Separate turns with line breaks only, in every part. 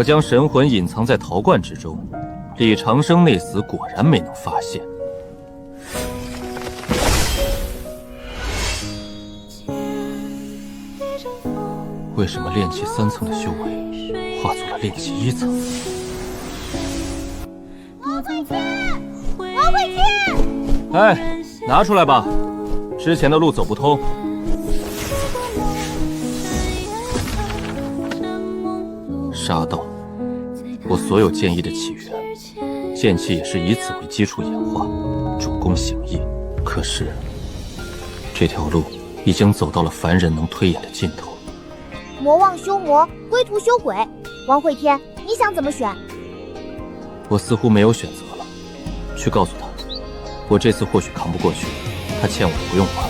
我将神魂隐藏在陶罐之中，李长生那厮果然没能发现。为什么炼气3层的修为化作了炼气1层？
王会天，王会天！
哎，拿出来吧，之前的路走不通。杀道，我所有剑意的起源，剑气也是以此为基础演化，主攻形意。可是，这条路已经走到了凡人能推演的尽头。
魔望修魔，归途修鬼。王会天，你想怎么选？
我似乎没有选择了，去告诉他，我这次或许扛不过去，他欠我的不用还。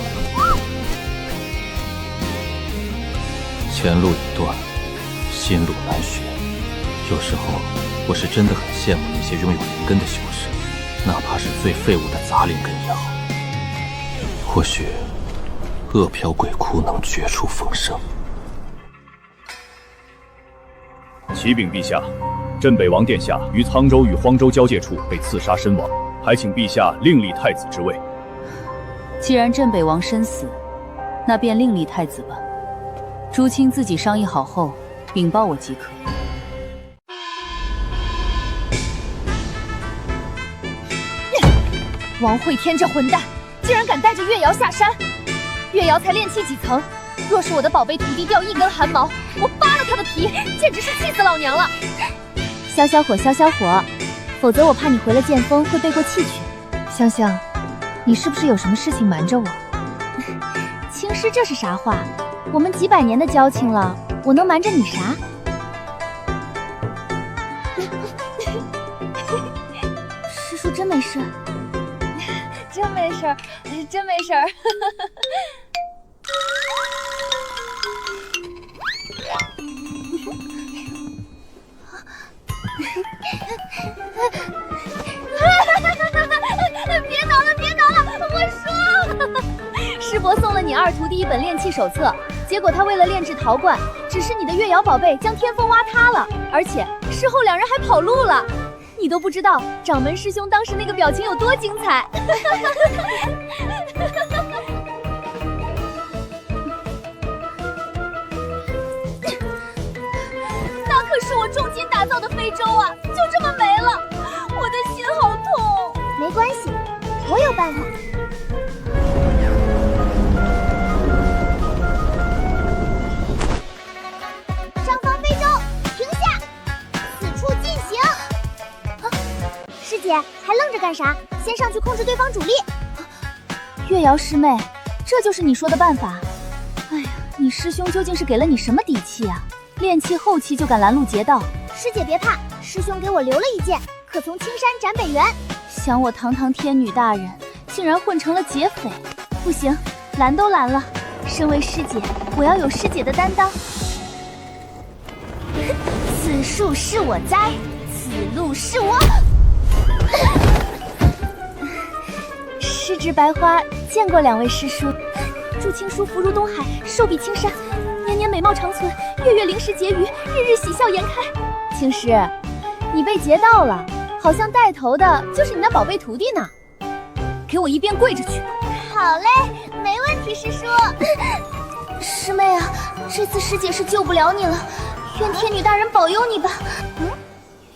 前路已断，新路难寻。有时候，我是真的很羡慕那些拥有灵根的修士，哪怕是最废物的杂灵根也好。或许，恶飘鬼窟能绝处逢生。
启禀陛下，镇北王殿下于沧州与荒州交界处被刺杀身亡，还请陛下另立太子之位。
既然镇北王身死，那便另立太子吧。朱清自己商议好后，禀报我即可。
王会天这混蛋，竟然敢带着月瑶下山！月瑶才炼气几层，若是我的宝贝徒弟掉一根汗毛，我扒了他的皮，简直是气死老娘了！
消消火，消消火，否则我怕你回了剑锋会背过气去。
香香，你是不是有什么事情瞒着我？
青师，这是啥话？我们几百年的交情了，我能瞒着你啥？师叔真没事？
真没事儿，真没事儿。
别挠了，别挠了！我说，师伯送了你二徒弟一本炼气手册，结果他为了炼制陶罐，只是你的月瑶宝贝将天风挖塌了，而且事后两人还跑路了。你都不知道掌门师兄当时那个表情有多精彩。那可是我重金打造的非洲啊，就这么没了，我的心好痛。没关系，我有办法。上方非洲，停下，此处进行。师姐还愣着干啥？先上去控制对方主力。月瑶师妹，这就是你说的办法？哎呀，你师兄究竟是给了你什么底气啊？炼气后期就敢拦路劫道。师姐别怕，师兄给我留了一剑，可从青山斩北原。想我堂堂天女大人，竟然混成了劫匪，不行，拦都拦了。身为师姐，我要有师姐的担当。此树是我栽，此路是我。失职白花，见过两位师叔。祝青叔福如东海，寿比青山，年年美貌长存，月月灵石结余，日日喜笑颜开。青师，你被劫到了，好像带头的就是你那宝贝徒弟呢。
给我一边跪着去！
好嘞，没问题，师叔。师妹啊，这次师姐是救不了你了，愿天女大人保佑你吧。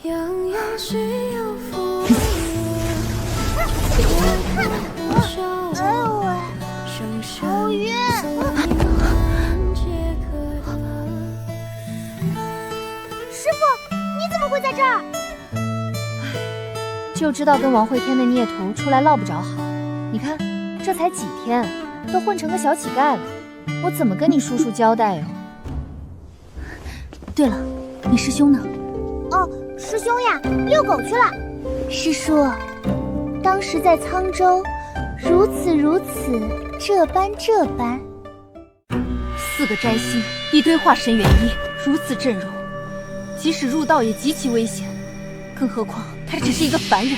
样样需要付出。好晕！师傅，你怎么会在这儿？
就知道跟王会天的孽徒出来落不着好。你看，这才几天，都混成个小乞丐了，我怎么跟你叔叔交代哟？
对了，你师兄呢？
哦，师兄呀，遛狗去了。师叔，当时在沧州，如此如此，这般这般。
4个摘星，一堆化神元衣，如此阵容，即使入道也极其危险，更何况他只是一个凡人。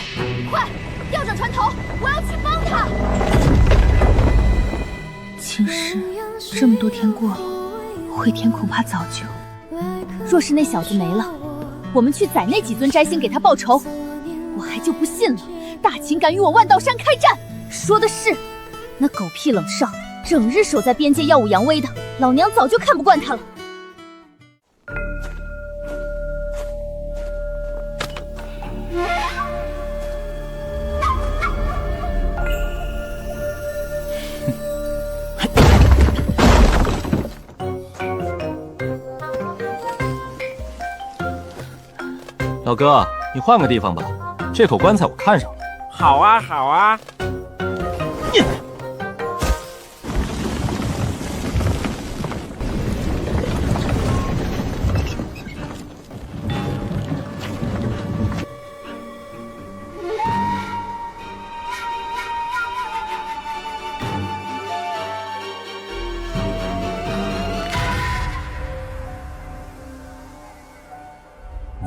快，调转船头，我要去帮他。
青师，这么多天过了，会天恐怕早就……若是那小子没了，我们去宰那几尊摘星给他报仇。我还就不信了，大秦敢与我万道山开战。说的是，那狗屁冷少，整日守在边界耀武扬威的，老娘早就看不惯他了。
老哥，你换个地方吧，这口棺材我看上了。
好啊，好啊。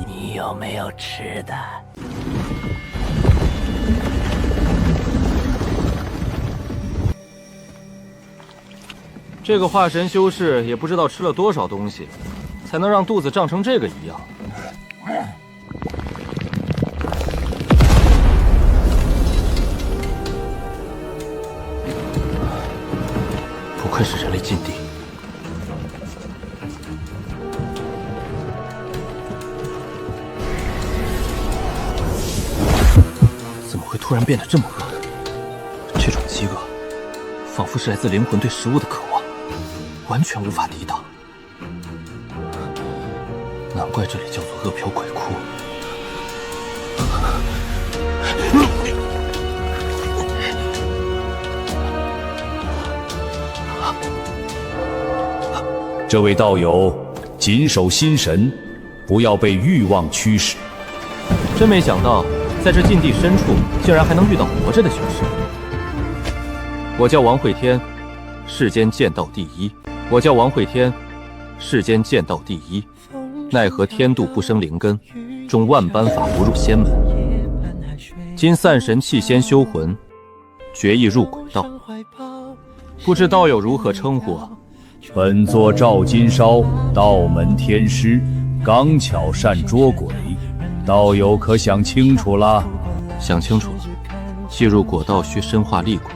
你有没有吃的？
这个化神修士也不知道吃了多少东西，才能让肚子胀成这个一样。不愧是人类禁地。怎么会突然变得这么饿？这种饥饿，仿佛是来自灵魂对食物的渴望。完全无法抵挡，难怪这里叫做恶殍鬼窟。
这位道友，谨守心神，不要被欲望驱使。
真没想到，在这禁地深处，竟然还能遇到活着的修士。我叫王会天，世间剑道第一。我叫王会天，世间剑道第一。奈何天妒不生灵根，终万般法不入仙门。今散神弃仙修魂，决意入鬼道。不知道友如何称呼啊？
本座赵金烧，道门天师，刚巧善捉鬼。道友可想清楚了？
想清楚了。既入果道需身化厉鬼，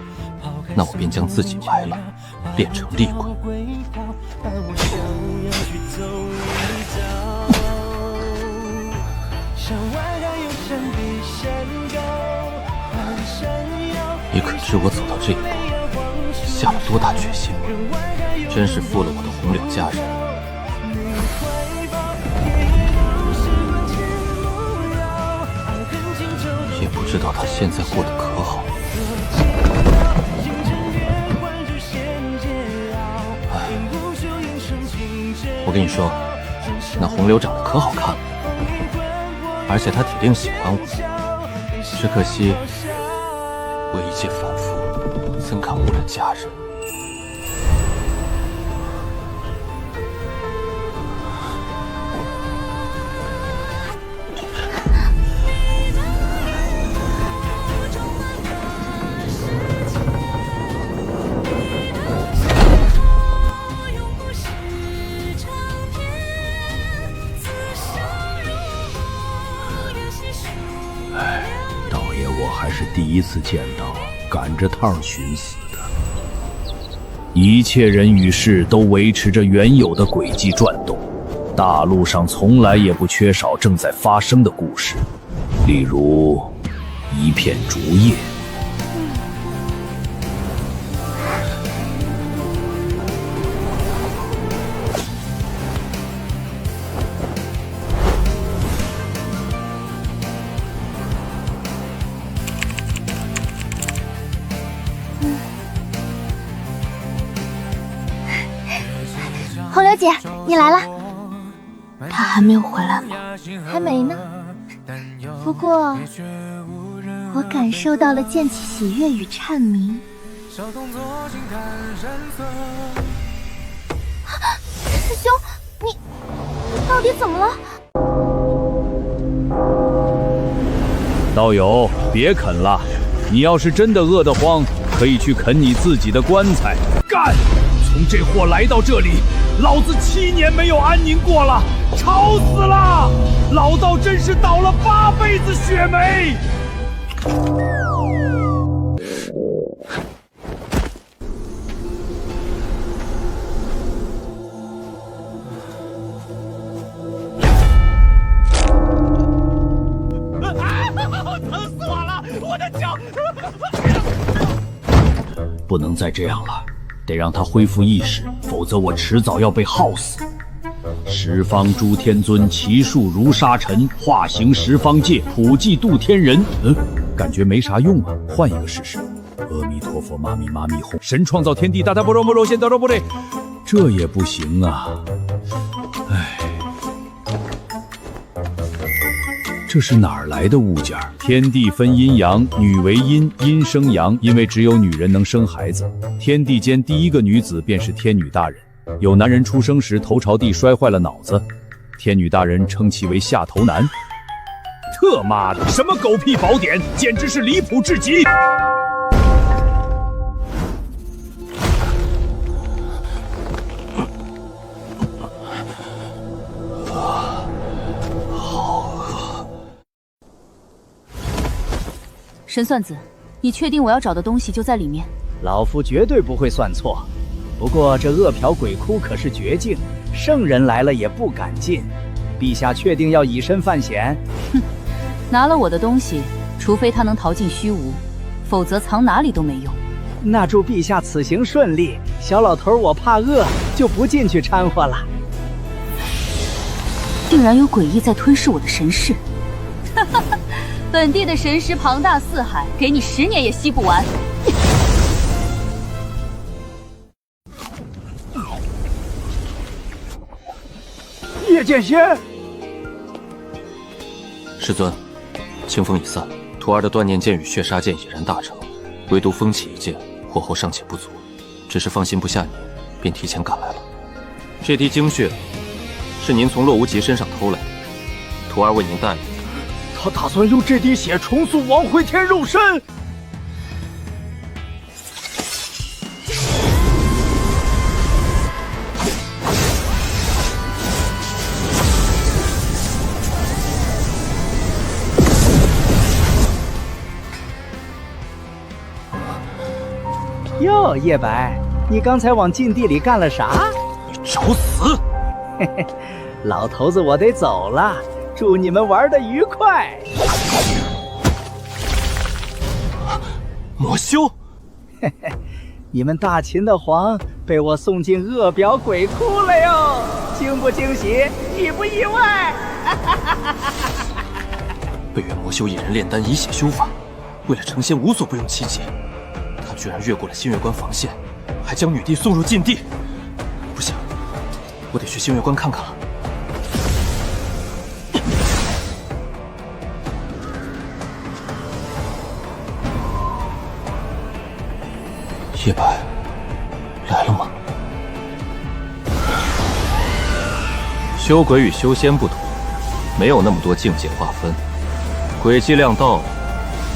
那我便将自己埋了，变成厉鬼。你可知我走到这一步，下了多大决心？真是负了我的红柳家人。也不知道他现在过得可好。我跟你说，那红柳长得可好看了，而且她铁定喜欢我。只可惜我一介凡夫，怎敢误了家人？
还是第一次见到赶着趟寻死的。一切人与事都维持着原有的轨迹转动，大陆上从来也不缺少正在发生的故事，例如一片竹叶。
红柳姐，你来了。
他还没有回来吗？
还没呢。不过，我感受到了溅起喜悦与颤鸣。师兄，你到底怎么了？
道友，别啃了。你要是真的饿得慌，可以去啃你自己的棺材。干！从这货来到这里，老子7年没有安宁过了，吵死了！老道真是倒了8辈子血霉。
疼死我了！我的脚！
不能再这样了，得让他恢复意识，否则我迟早要被耗死。十方诸天尊，骑术如沙尘，化形十方界，普济度天人。感觉没啥用啊，换一个试试。阿弥陀佛，妈咪妈咪吽，神创造天地，大大波罗波罗仙，哆哆波罗，这也不行啊。唉。这是哪儿来的物件？天地分阴阳，女为阴，阴生阳。因为只有女人能生孩子，天地间第一个女子便是天女大人。有男人出生时头朝地摔坏了脑子，天女大人称其为下头男。特妈的，什么狗屁宝典，简直是离谱至极！
神算子，你确定我要找的东西就在里面？
老夫绝对不会算错。不过这恶殍鬼窟可是绝境，圣人来了也不敢进。陛下确定要以身犯险？
哼，拿了我的东西，除非他能逃进虚无，否则藏哪里都没用。
那祝陛下此行顺利。小老头我怕饿，就不进去掺和了。
竟然有诡异在吞噬我的神识！哈哈哈。本地的神识庞大四海，给你10年也吸不完。
叶剑仙，
师尊，清风已散，徒儿的断念剑与血杀剑已然大成，唯独风起一剑，火候尚且不足，只是放心不下你，便提前赶来了。这滴精血是您从洛无极身上偷来的，徒儿为您带来。
他打算用这滴血重塑王回天肉身。哟，叶白，你刚才往禁地里干了啥？
你找死！
嘿嘿，老头子，我得走了。祝你们玩得愉快！
魔修，
嘿嘿，你们大秦的皇被我送进恶殍鬼窟了哟，惊不惊喜？意不意外？
北岳魔修一人炼丹以血修法，为了成仙无所不用其极，他居然越过了新月关防线，还将女帝送入禁地。不行，我得去新月关看看了。叶白来了吗？修鬼与修仙不同，没有那么多境界划分，轨迹量到了，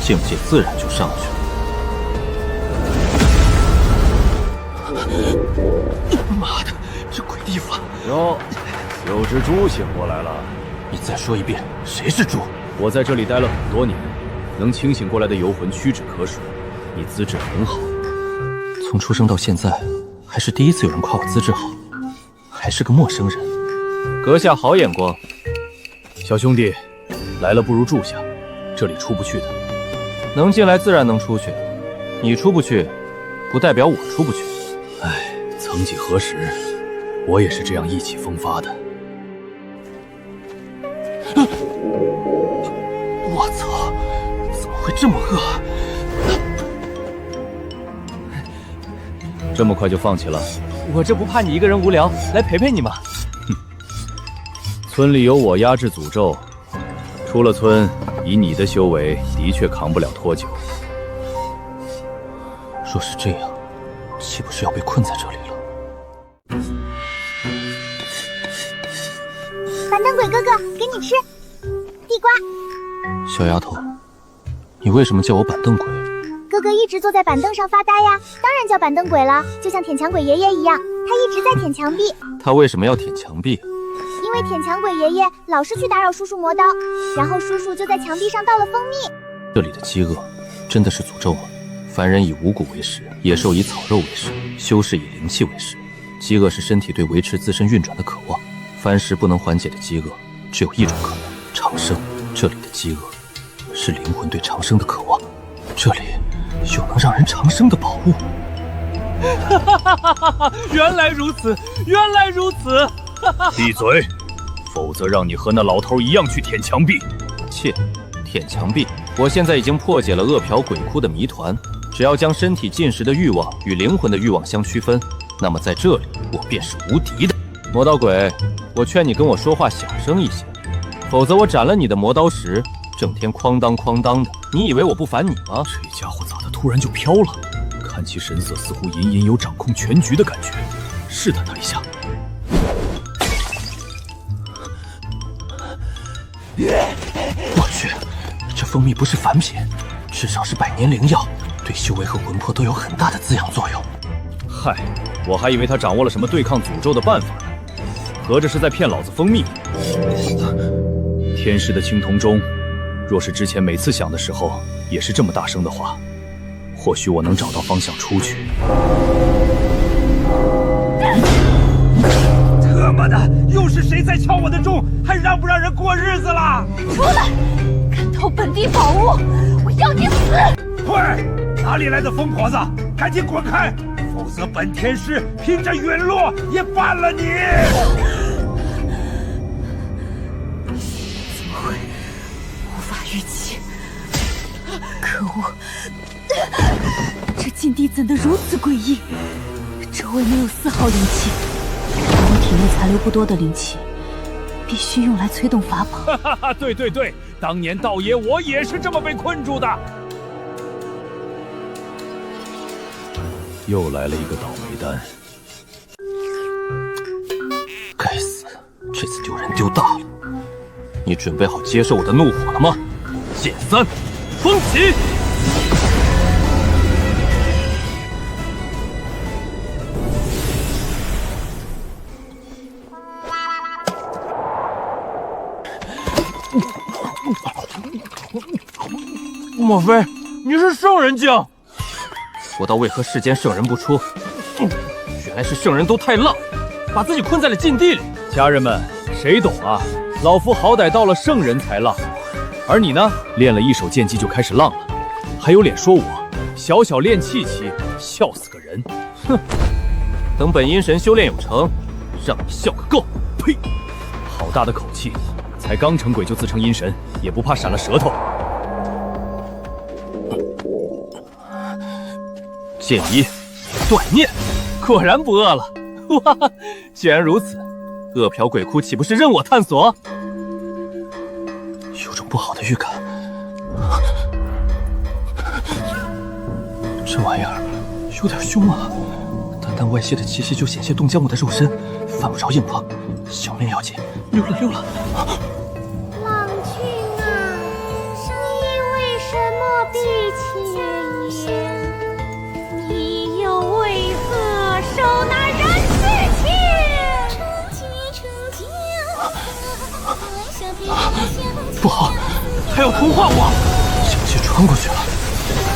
境界自然就上去了。妈的，这鬼地方！
哟，有只猪醒过来了。
你再说一遍，谁是猪？
我在这里待了很多年，能清醒过来的游魂屈指可数。你资质很好。
从出生到现在，还是第一次有人夸我资质好，还是个陌生人。阁下好眼光，
小兄弟，来了不如住下，这里出不去的。
能进来自然能出去，你出不去，不代表我出不去。
唉，曾几何时，我也是这样意气风发的。
我操，怎么会这么饿？
这么快就放弃了？
我这不怕你一个人无聊，来陪陪你吗？
村里有我压制诅咒，出了村，以你的修为，的确扛不了多久。
若是这样，岂不是要被困在这里了？
板凳鬼哥哥，给你吃地瓜。
小丫头，你为什么叫我板凳鬼？
哥哥一直坐在板凳上发呆呀，当然叫板凳鬼了，就像舔墙鬼爷爷一样。一直在舔墙壁。
他为什么要舔墙壁？
因为舔墙鬼爷爷老是去打扰叔叔磨刀，然后叔叔就在墙壁上倒了蜂蜜。
这里的饥饿真的是诅咒吗？凡人以五谷为食，野兽以草肉为食，修士以灵气为食。饥饿是身体对维持自身运转的渴望，凡食不能缓解的饥饿，只有一种可能：长生。这里的饥饿是灵魂对长生的渴望，这里有能让人长生的宝物。
原来如此，原来如此！闭嘴，否则让你和那老头一样去舔墙壁。
切，舔墙壁！我现在已经破解了饿殍鬼窟的谜团，只要将身体进食的欲望与灵魂的欲望相区分，那么在这里我便是无敌的。磨刀鬼，我劝你跟我说话小声一些，否则我斩了你的磨刀石，整天哐当哐当的，你以为我不烦你吗？
这家伙咋的突然就飘了？看其神色，似乎隐隐有掌控全局的感觉。试探他一下。
我去，这蜂蜜不是凡品，至少是100年灵药，对修为和魂魄都有很大的滋养作用。
嗨，我还以为他掌握了什么对抗诅咒的办法呢，合着是在骗老子蜂蜜。天师的青铜钟，若是之前每次响的时候也是这么大声的话，或许我能找到方向出去。
他妈的，又是谁在敲我的钟？还让不让人过日子了？
出来，敢偷本地宝物，我要你死！
喂，哪里来的疯婆子？赶紧滚开，否则本天师拼着陨落也办了你！
怎么会？无法预期！可恶！这禁地怎得如此诡异？周围没有丝毫灵气，我体内残留不多的灵气，必须用来催动法宝。
哈哈，对对对，当年道爷我也是这么被困住的。又来了一个倒霉蛋。
该死，这次丢人丢大了。你准备好接受我的怒火了吗？剑三，风起！
莫非你是圣人境？
我倒为何世间圣人不出？原来是圣人都太浪，把自己困在了禁地里。
家人们，谁懂啊？老夫好歹到了圣人才浪，而你呢，练了一手剑技就开始浪了，还有脸说我小小练气期，笑死个人！
哼，等本阴神修炼有成，让你笑个够！
呸！好大的口气，才刚成鬼就自称阴神，也不怕闪了舌头。
剑一，断念，果然不饿了。哇，既然如此，饿殍鬼窟岂不是任我探索？有种不好的预感。这玩意儿有点凶啊！单单外泄的气息就险些冻僵我的肉身，犯不着硬碰。小命要紧，溜了溜了。
郎君啊，你为什么闭起眼？你又为何手拿人之情？
不好，还要同化我！香气传过去了，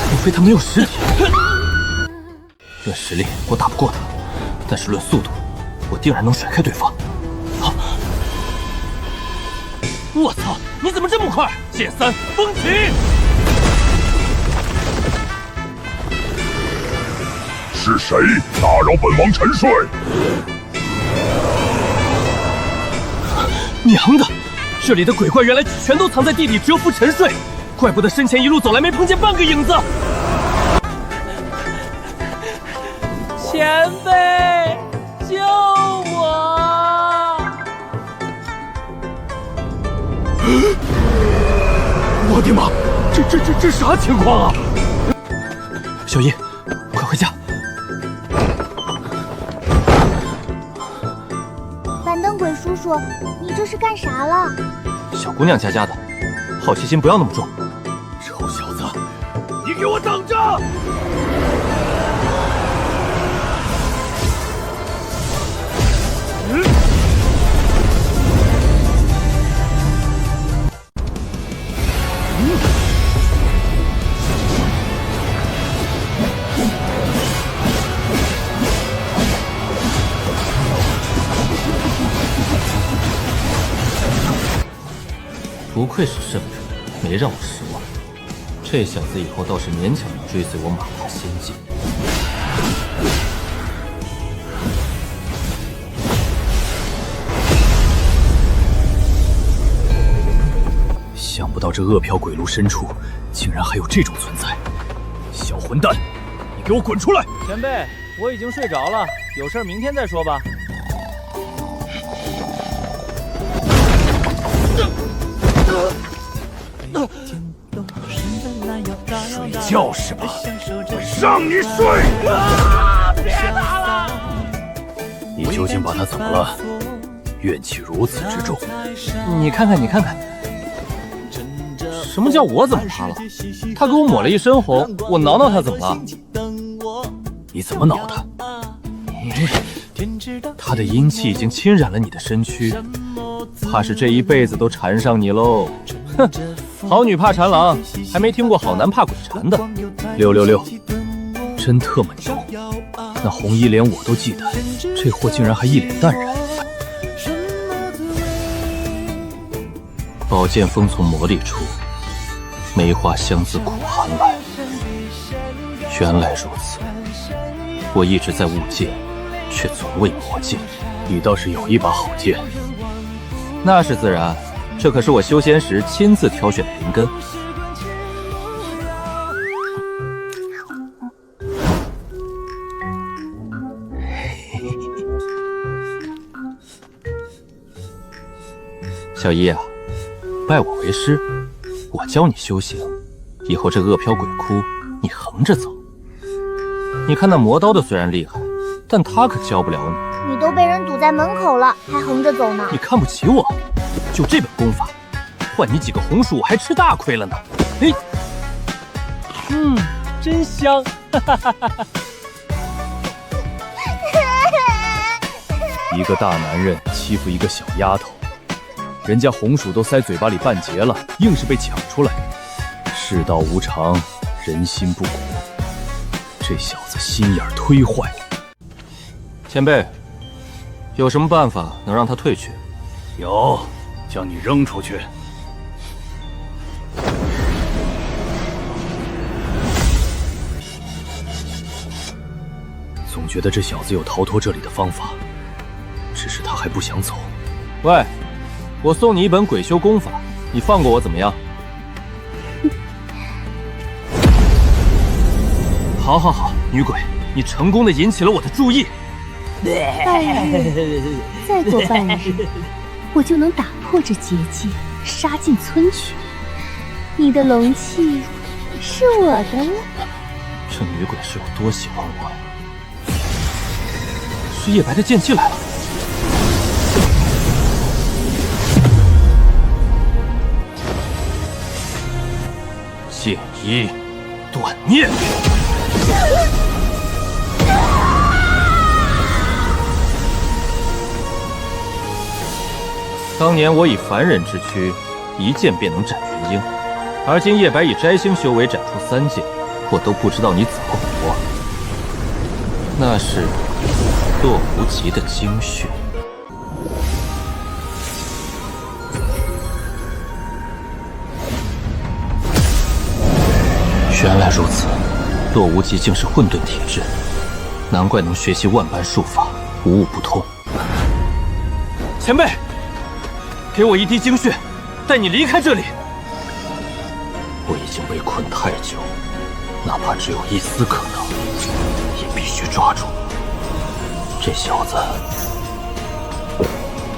除非他没有实体。论实力，我打不过他，但是论速度，我定然能甩开对方。好，我操！你怎么这么快？剑三，风起！
是谁打扰本王沉睡？
娘的！这里的鬼怪原来全都藏在地底蛰伏沉睡，怪不得身前一路走来没碰见半个影子。前辈，救我！我的妈！这啥情况啊？小叶，快回家！
板凳鬼叔叔，你这是干啥了？
小姑娘家的，好奇心不要那么重。
臭小子，你给我等着！
不愧是圣主，没让我失望。这小子以后倒是勉强能追随我马踏仙境。
想不到这恶殍鬼路深处竟然还有这种存在！小混蛋，你给我滚出来！
前辈，我已经睡着了，有事明天再说吧。
睡觉是吧？
我让你睡！
别打了！你究竟把他怎么了？怨气如此之重。
你看看，你看看，什么叫我怎么他了？他给我抹了一身红，我挠挠他怎么了？
你怎么挠他？
他的阴气已经侵染了你的身躯，怕是这一辈子都缠上你喽。哼，好女怕缠郎，还没听过好男怕鬼缠的。
666，真特么牛！那红衣脸我都记得，这货竟然还一脸淡然。
宝剑锋从魔力出，梅花香自苦寒来。原来如此，我一直在物界，却从未魔界。
你倒是有一把好剑。
那是自然，这可是我修仙时亲自挑选的灵根。小一啊，拜我为师，我教你修行，以后这恶殍鬼窟你横着走。你看那磨刀的虽然厉害，但他可教不了你。
你都被人堵在门口了，还横着走呢？
你看不起我？就这本功法，换你几个红薯我还吃大亏了呢。嘿，
真香！
一个大男人欺负一个小丫头，人家红薯都塞嘴巴里半截了，硬是被抢出来。世道无常，人心不古，这小子心眼忒坏。
前辈，有什么办法能让他退去？
有，将你扔出去。总觉得这小子有逃脱这里的方法，只是他还不想走。
喂，我送你一本鬼修功法，你放过我怎么样？好好好，女鬼，你成功的引起了我的注意。
半日，再过半日，我就能打破这结界，杀进村去。你的龙气是我的了。
这女鬼是有多喜欢我？是叶白的剑气来了。剑一断念。当年我以凡人之躯，一剑便能斩元婴，而今叶白以摘星修为斩出3剑，我都不知道你怎么活。那是洛无极的精血。原来如此，洛无极竟是混沌体质，难怪能学习万般术法，无物不通。前辈，给我一滴精血，带你离开这里。我已经被困太久，哪怕只有一丝可能，也必须抓住。这小子，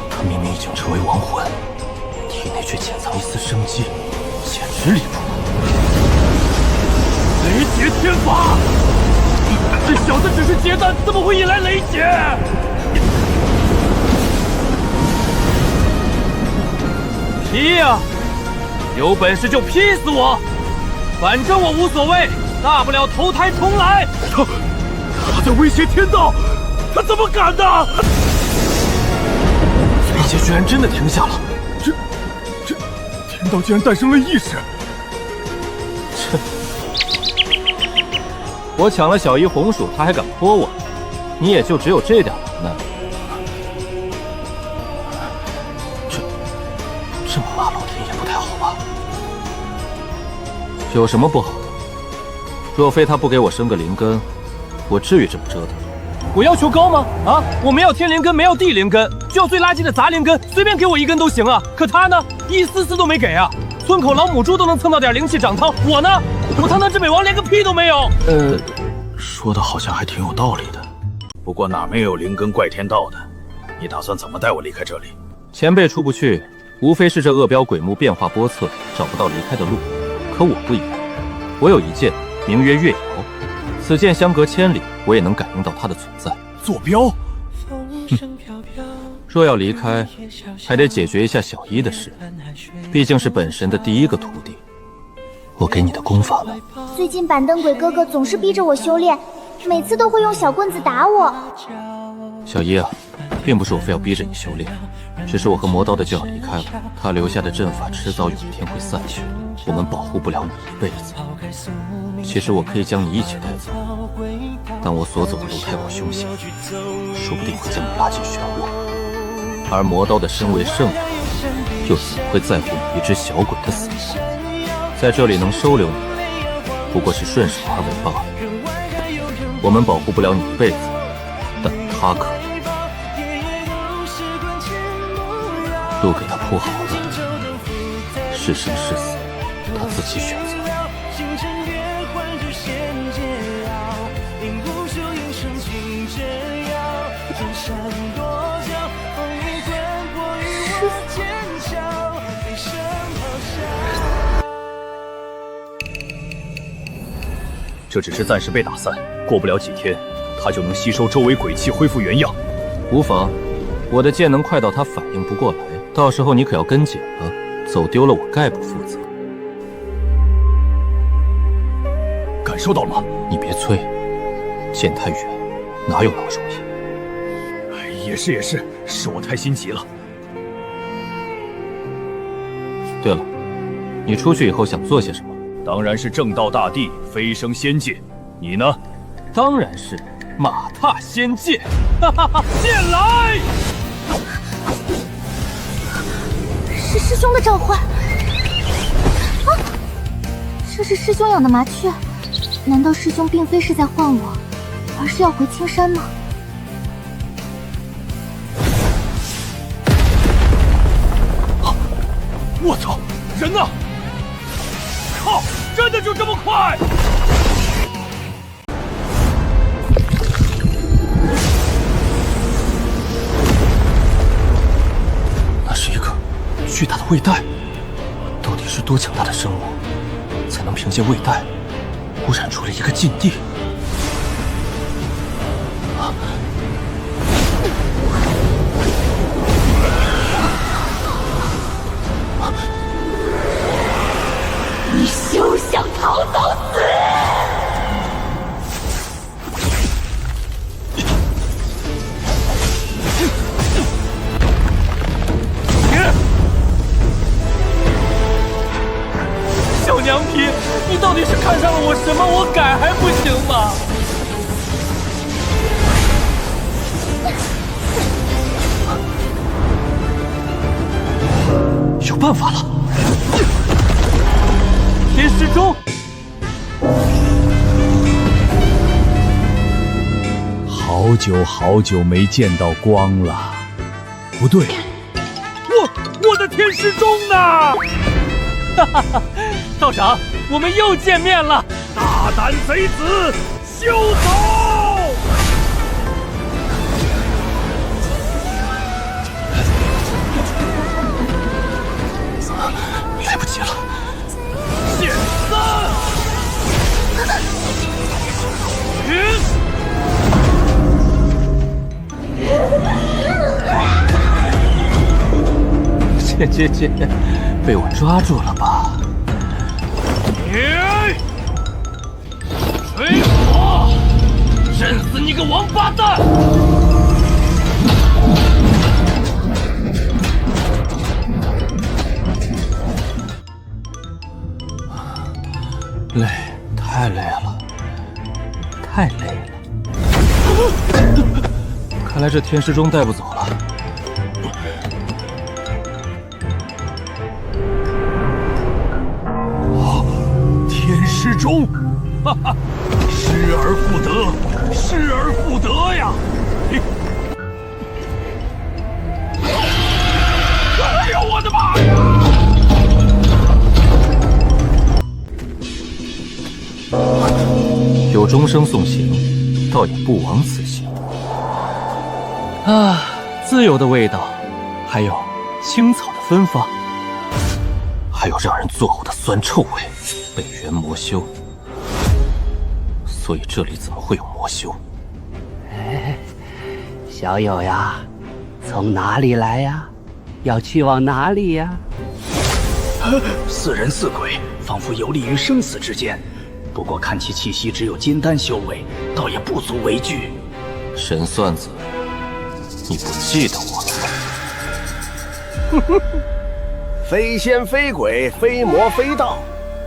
他明明已经成为亡魂，体内却潜藏一丝生机，简直离谱。雷劫天法！这小子只是结丹，怎么会引来雷劫？劈呀！有本事就劈死我，反正我无所谓，大不了投胎重来。他在威胁天道，他怎么敢呢？血居然真的停下了，
天道竟然诞生了意识！
我抢了小姨红薯，他还敢泼我，你也就只有这点能耐。这么骂老天也不太好吧？有什么不好的？若非他不给我生个灵根，我至于这么折腾？
我要求高吗？啊，我没要天灵根，没要地灵根，就要最垃圾的杂灵根，随便给我一根都行啊。可他呢，一丝丝都没给啊！村口老母猪都能蹭到点灵气长汤，我呢，我堂堂至北王连个屁都没有。
说的好像还挺有道理的。
不过哪没有灵根怪天道的？你打算怎么带我离开这里？
前辈出不去，无非是这恶标鬼木变化波测，找不到离开的路。可我不一样，我有一剑，名曰月瑶，此剑相隔千里，我也能感应到它的存在。
坐标？
若要离开，还得解决一下小一的事，毕竟是本神的第一个徒弟。我给你的功法呢？
最近板凳鬼哥哥总是逼着我修炼，每次都会用小棍子打我。
小一啊，并不是我非要逼着你修炼，只是我和魔刀的就要离开了，他留下的阵法迟早有一天会散去，我们保护不了你一辈子。其实我可以将你一起带走，但我所走的路太过凶险，说不定会将你拉进漩涡。而魔刀的身为圣人，又怎会在乎你一只小鬼的死活？在这里能收留你，不过是顺手而为罢了。我们保护不了你一辈子，但他可以。路给他铺好了，是生是死，他自己选择。
这只是暂时被打散，过不了几天，他就能吸收周围鬼气，恢复原样。
无妨，我的剑能快到他反应不过来，到时候你可要跟紧了，走丢了我概不负责。
感受到了吗？
你别催，剑太远，哪有那么容易？
也是，是我太心急了。
对了，你出去以后想做些什么？
当然是正道大地，飞升仙界。你呢？
当然是马踏仙界。
哈哈哈！剑来！
是师兄的召唤。啊！这是师兄养的麻雀，难道师兄并非是在唤我，而是要回青山吗？
我操，人呢？靠，真的就这么快？
那是一个巨大的胃袋，到底是多强大的生物，才能凭借胃袋污染出了一个禁地？
你休想逃走死！
小娘皮，你到底是看上了我什么？我改还不行吗？
有办法了！
天师钟，
好久没见到光了。不对，
我的天师钟呢？哈哈哈！道长，我们又见面了！
大胆贼子，休走！
来不及了。
剑三，
切，被我抓住了吧？
水火，震死你个王八蛋！
累，太累了，太累了。看来这天师钟带不走了。
天师钟，哈哈，失而复得，失而复得呀！哎呦，我的妈呀！
有钟声送行，倒也不枉此行。啊，自由的味道，还有青草的芬芳，还有让人作呕的酸臭味。北原魔修，所以这里怎么会有魔修？
哎，小友呀，从哪里来呀？要去往哪里呀？
似人似鬼，仿佛游离于生死之间。不过看其气息，只有金丹修为，倒也不足为惧。
神算子，你不记得我了吗？
非仙非鬼，非魔非道，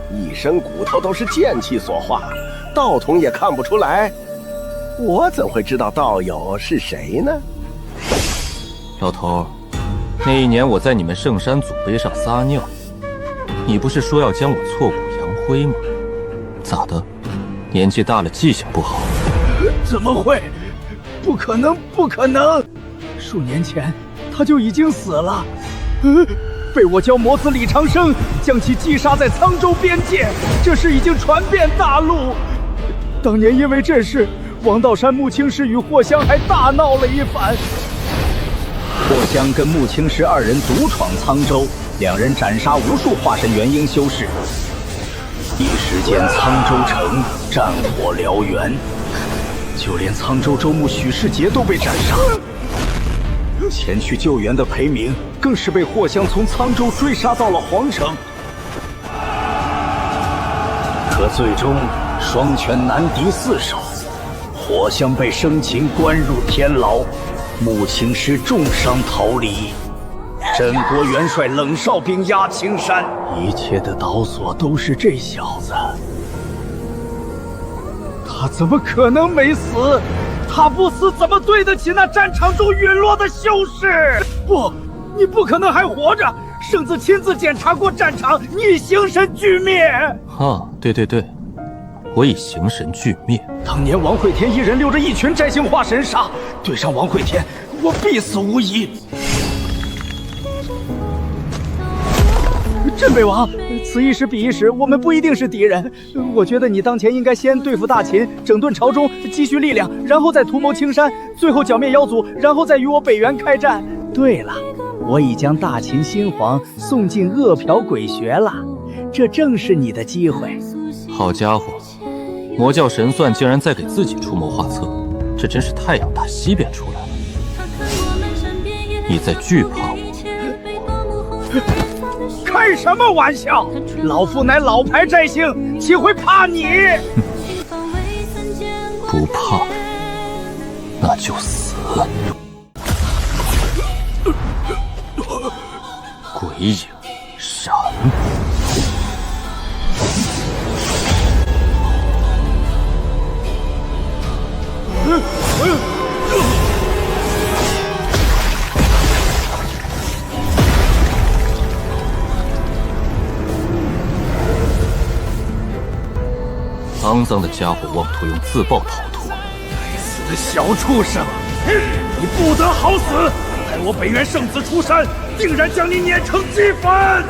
一身骨头都是剑气所化，道统也看不出来。我怎会知道道友是谁呢？
老头，那一年我在你们圣山祖碑上撒尿，你不是说要将我挫骨扬灰吗？咋的？年纪大了记性不好？
怎么会？不可能，不可能！数年前他就已经死了，被我教魔子李长生将其击杀在沧州边界，这事已经传遍大陆。当年因为这事，王道山穆青师与霍香还大闹了一番。霍香跟穆青师二人独闯沧州，两人斩杀无数化神元婴修士。一时间，沧州城战火燎原，就连沧州州牧许世杰都被斩杀。前去救援的裴明更是被霍香从沧州追杀到了皇城，可最终双拳难敌四手，霍香被生擒关入天牢，穆青师重伤逃离。镇国元帅冷少兵压青山，一切的导索都是这小子。他怎么可能没死？他不死怎么对得起那战场中陨落的修士？不，你不可能还活着！圣子亲自检查过战场，你已形神俱灭。
啊，对对对，我已形神俱灭。
当年王会天一人溜着一群摘星化神杀，对上王会天，我必死无疑。镇北王，此一时彼一时，我们不一定是敌人。我觉得你当前应该先对付大秦，整顿朝中，积蓄力量，然后再图谋青山，最后剿灭妖族，然后再与我北原开战。对了，我已将大秦新皇送进恶殍鬼穴了，这正是你的机会。
好家伙，魔教神算竟然在给自己出谋划策，这真是太阳打西边出来了。你在惧怕我？
开什么玩笑！老夫乃老牌摘星，岂会怕你？
不怕，那就死。鬼影闪。肮脏的家伙妄图用自爆逃脱！
该死的小畜生！你不得好死！待我北原圣子出山，定然将你碾成齑粉！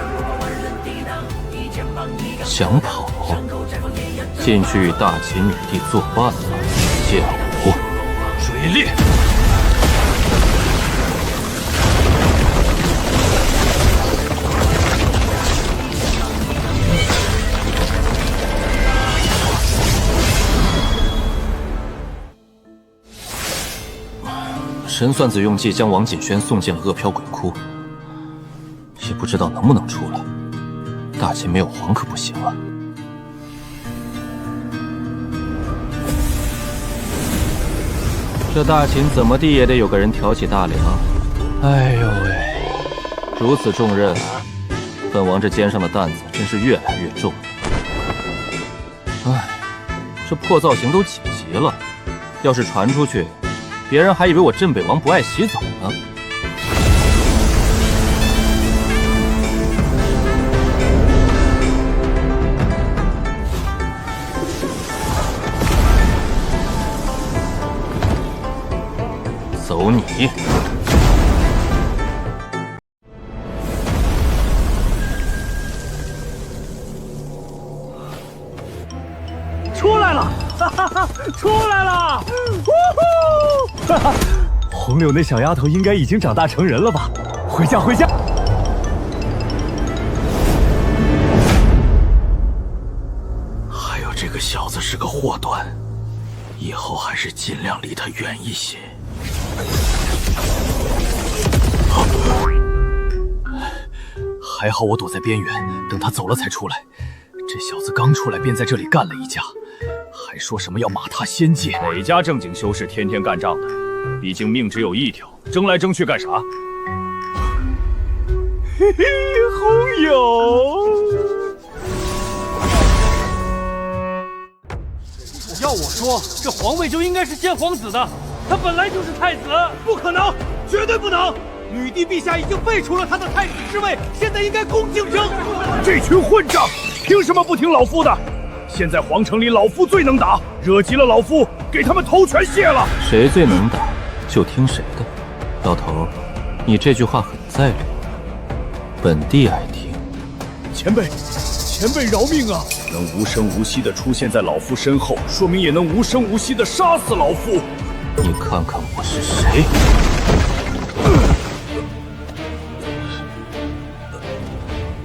想跑，进去与大秦女帝作伴吧，见我追猎！神算子用计将王锦轩送进了恶殍鬼窟，也不知道能不能出来。大秦没有皇可不行啊！这大秦怎么地也得有个人挑起大梁。哎呦喂，如此重任，本王这肩上的担子真是越来越重。唉，这破造型都几集了，要是传出去，别人还以为我镇北王不爱洗澡呢。走你！
出来了，哈哈哈，出来了！呼呼，哈哈，红柳那小丫头应该已经长大成人了吧？回家，回家！
还有这个小子是个祸端，以后还是尽量离他远一些。还好我躲在边缘，等他走了才出来。这小子刚出来便在这里干了一架，还说什么要马踏仙界。
哪家正经修士天天干仗的？毕竟命只有一条，争来争去干啥？
嘿嘿，红友。
要我说，这皇位就应该是先皇子的，他本来就是太子。
不可能，绝对不能！女帝陛下已经废除了他的太子之位，现在应该公竞争。这群混账，凭什么不听老夫的？现在皇城里老夫最能打，惹急了老夫，给他们头全卸了。
谁最能打，就听谁的。老头，你这句话很在理，本帝爱听。
前辈饶命啊！
能无声无息地出现在老夫身后，说明也能无声无息地杀死老夫。
你看看我是谁？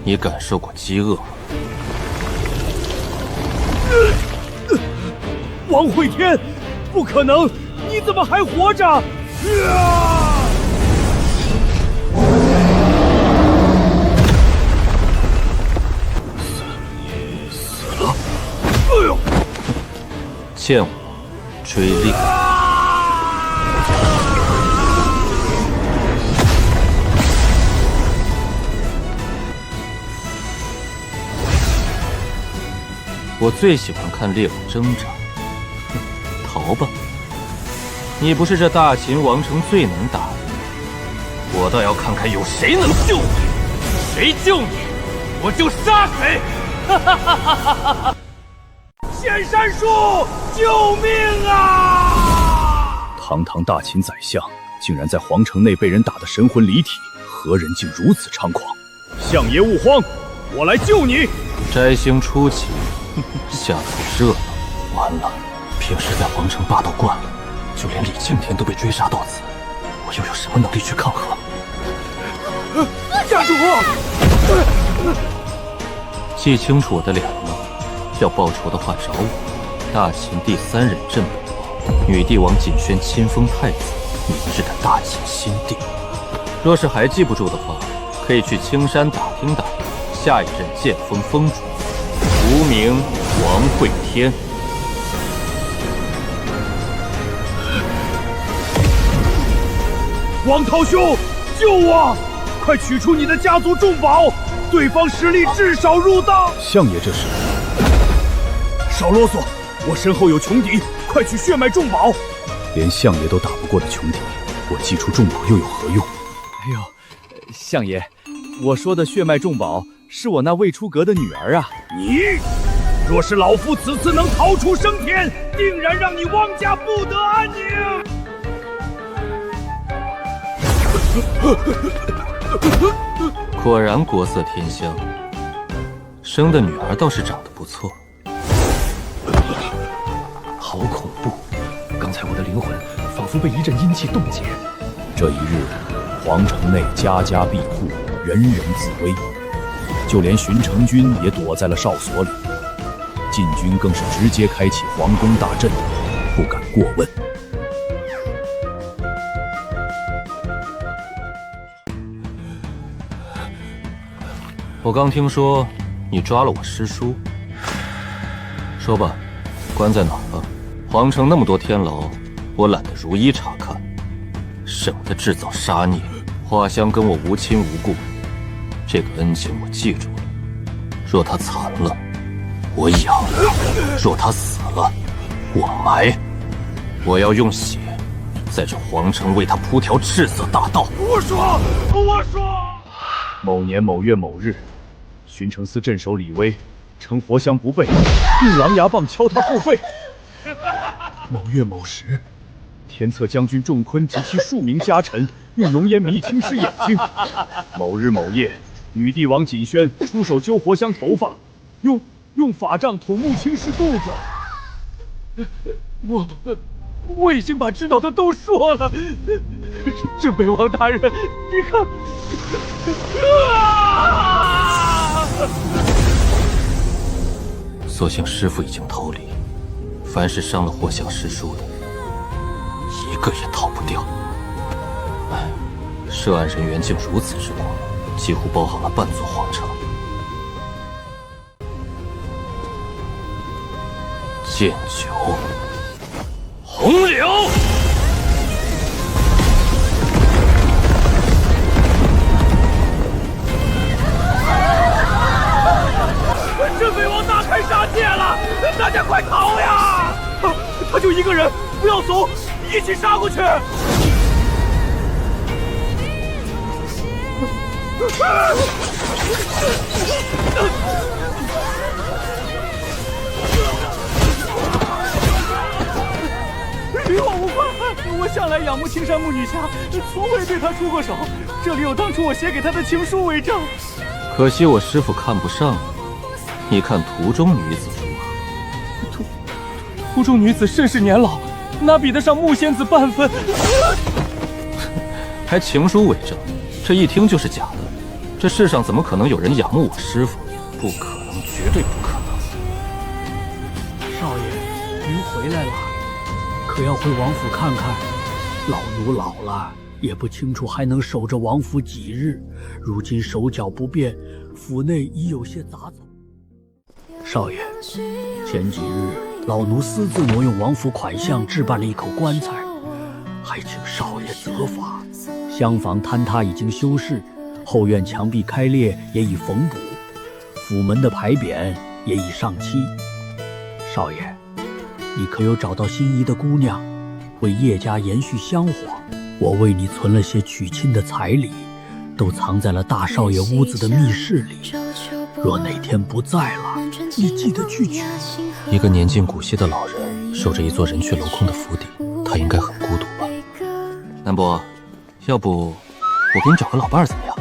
你感受过饥饿吗？
王会天，不可能！你怎么还活着？
死了！哎呦！
见我追猎！我最喜欢看猎物挣扎。逃吧！你不是这大秦王城最能打的，我倒要看看有谁能救你，谁救你，我就杀谁！哈哈哈哈哈哈！
仙山树，救命啊！
堂堂大秦宰相，竟然在皇城内被人打得神魂离体，何人竟如此猖狂？
相爷勿慌，我来救你！
摘星初起，下头热闹，完了。平时在皇城霸道惯了，就连李庆天都被追杀到此，我又有什么能力去抗衡？
家主，
记清楚我的脸了吗？要报仇的话找我。大秦第3任镇北王，女帝王锦轩亲封太子，明日的大秦新帝。若是还记不住的话，可以去青山打听打听，下一任剑锋封主，无名王会天。
王涛兄，救我！快取出你的家族重宝，对方实力至少入道。
相爷这是……
少啰嗦，我身后有穷敌，快取血脉重宝。
连相爷都打不过的穷敌，我祭出重宝又有何用？
哎呦，相爷，我说的血脉重宝是我那未出阁的女儿啊。你若是老夫此次能逃出升天，定然让你汪家不得安宁。
果然国色天香，生的女儿倒是长得不错。
好恐怖！刚才我的灵魂仿佛被一阵阴气冻结。
这一日，皇城内家家庇护，人人自危，就连巡城军也躲在了哨所里。禁军更是直接开启皇宫大阵，不敢过问。
我刚听说你抓了我师叔，说吧，关在哪儿了？皇城那么多天牢，我懒得逐一查看，省得制造杀孽。华香跟我无亲无故，这个恩情我记住了。若他残了，我养，若他死了，我埋。我要用血，在这皇城为他铺条赤色大道。
我说。某年某月某日，巡城司镇守李威，称佛香不备，用狼牙棒敲他后背。某月某时，天策将军仲昆及其数名家臣用浓烟迷青师眼睛。某日某夜，女帝王瑾宣出手揪佛香头发，用法杖捅木青师肚子。我已经把知道的都说了。镇北王大人，你看。
所幸师父已经逃离，凡是伤了霍想师叔的，一个也逃不掉。唉，涉案人员竟如此之多，几乎包含了半座皇城。剑九，红柳。
镇北王大开杀戒了，大家快逃呀！他就一个人，不要怂，一起杀过去！离我无关，我向来仰慕青山木女侠，从未对她出过手。这里有当初我写给她的情书为证。
可惜我师父看不上你，你看图中女子如何？
图中女子甚是年老，哪比得上木仙子半分？
还情书为证，这一听就是假的。这世上怎么可能有人仰慕我师父？不可能，绝对不可能。
少爷，您回来了，可要回王府看看。老奴老了，也不清楚还能守着王府几日。如今手脚不便，府内已有些杂草。少爷，前几日老奴私自挪用王府款项置办了一口棺材，还请少爷责罚。厢房坍塌已经修饰，后院墙壁开裂也已缝补，府门的牌匾也已上漆。少爷，你可有找到心仪的姑娘，为叶家延续香火？我为你存了些娶亲的彩礼，都藏在了大少爷屋子的密室里。若哪天不在了，你记得去取。
一个年近古稀的老人，守着一座人去楼空的府邸，他应该很孤独吧？南伯，要不我给你找个老伴儿怎么样？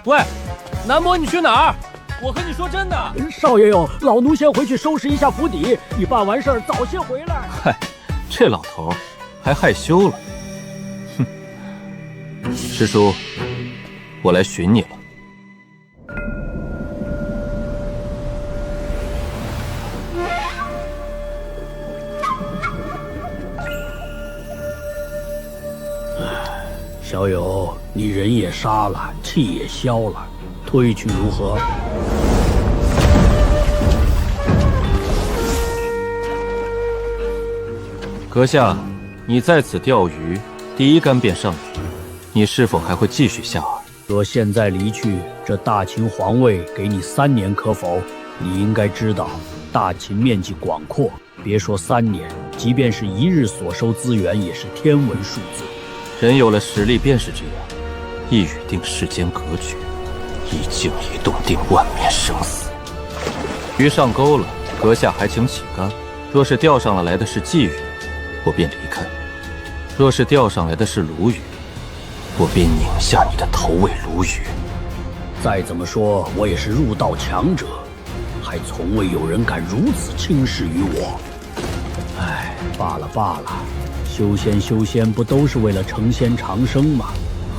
喂，南伯，你去哪儿？我和你说真的。
少爷哟，老奴先回去收拾一下府邸，你办完事儿早些回来。
嗨，这老头还害羞了。哼，师叔，我来寻你了。
小友，你人也杀了，气也消了，退去如何？
阁下，你在此钓鱼，第一竿便上鱼，你是否还会继续下饵？
若现在离去，这大秦皇位给你3年可否？你应该知道，大秦面积广阔，别说3年，即便是1日所收资源，也是天文数字。
人有了实力便是这样，一语定世间格局，一静一动定万面生死。鱼上钩了，阁下还请起竿。若是钓上来的是鲫鱼，我便离开；若是钓上来的是鲈鱼，我便拧下你的头尾鲈鱼。
再怎么说，我也是入道强者，还从未有人敢如此轻视于我。唉，罢了罢了。修仙修仙不都是为了成仙长生吗？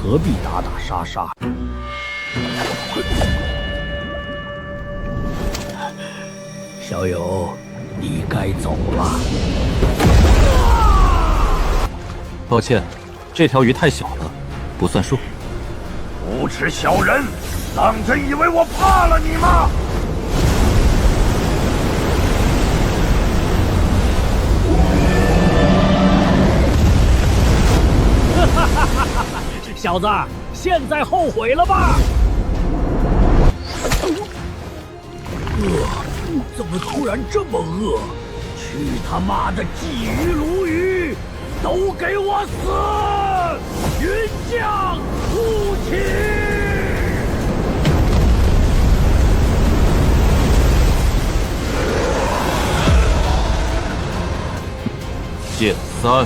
何必打打杀杀？小友，你该走了。
抱歉，这条鱼太小了，不算数。
无耻小人，当真以为我怕了你吗？
小子，现在后悔了吧？
怎么突然这么饿？去他妈的鲫鱼鲈鱼，都给我死！云将雾起！
剑三，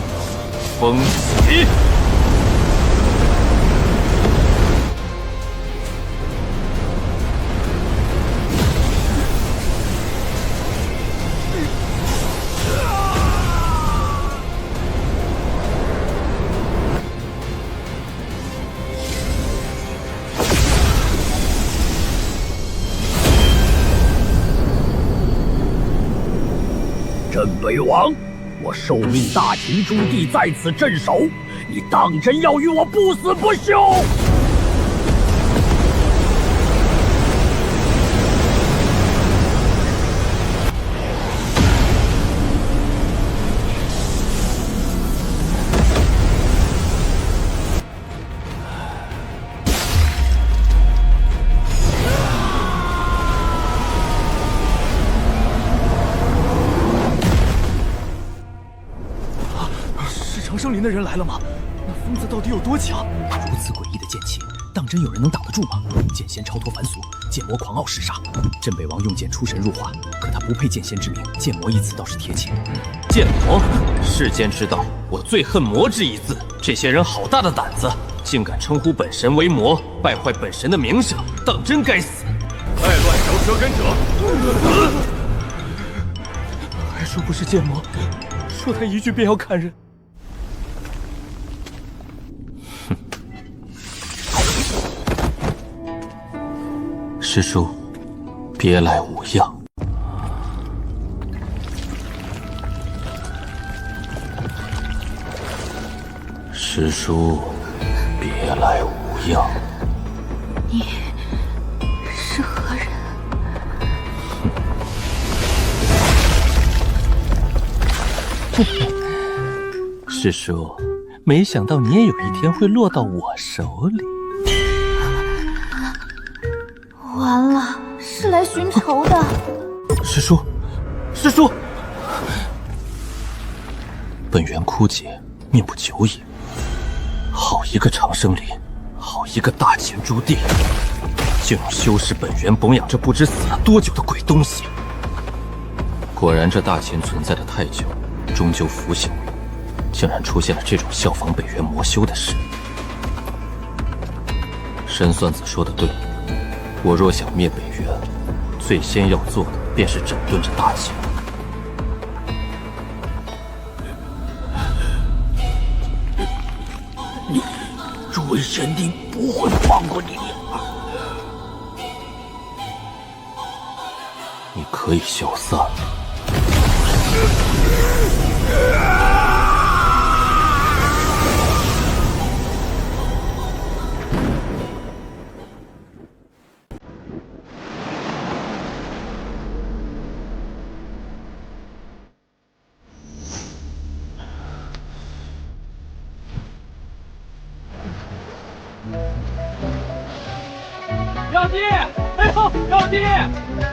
风起。
镇北王，我受命大秦诸帝在此镇守，你当真要与我不死不休？
长生林的人来了吗？那疯子到底有多强？
如此诡异的剑气，当真有人能挡得住吗？剑仙超脱凡俗，剑魔狂傲嗜杀。镇北王用剑出神入化，可他不配剑仙之名，剑魔一词倒是贴切。
剑魔，世间之道，我最恨魔之一字。这些人好大的胆子，竟敢称呼本神为魔，败坏本神的名声，当真该死！
外乱嚼舌根者，还说不是剑魔，说他一句便要砍人。
师叔，别来无恙。师叔，别来无恙。
你是何人？
师叔，没想到你也有一天会落到我手里。
完了，是来寻仇的。
师叔，师叔，本源枯竭，命不久矣。好一个长生林，好一个大秦诸帝，竟用修饰本源봉养这不知死了多久的鬼东西。果然，这大秦存在的太久，终究腐朽了，竟然出现了这种效仿北元魔修的事。神算子说的对。我若想灭北元，最先要做的便是整顿这大秦。
诸位贤弟不会放过你。
你可以消散。
妖帝，哎呦，妖帝，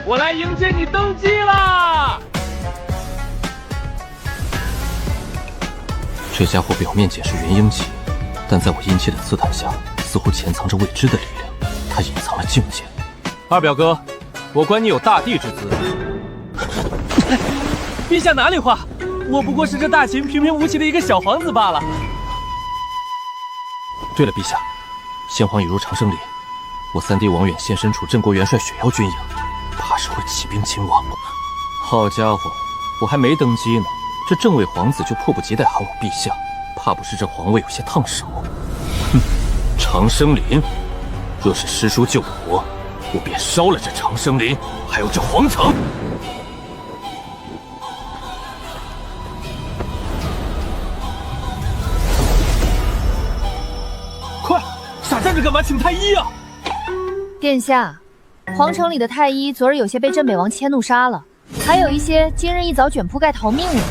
我来迎接你登基啦！
这家伙表面解释元婴期，但在我殷切的刺探下，似乎潜藏着未知的力量。他隐藏了境界。
二表哥，我观你有大帝之姿。陛下哪里话？我不过是这大秦平平无奇的一个小皇子罢了。
对了，陛下，先皇已入长生林。我三弟王远现身处镇国元帅雪妖军营，怕是会起兵侵王。好家伙，我还没登基呢，这正位皇子就迫不及待喊我陛下，怕不是这皇位有些烫手。哼，长生林，若是师叔救我，我便烧了这长生林，还有这皇城。
快，傻站着干嘛？请太医啊！
殿下，皇城里的太医昨日有些被镇北王迁怒杀了，还有一些今日一早卷铺盖逃命了。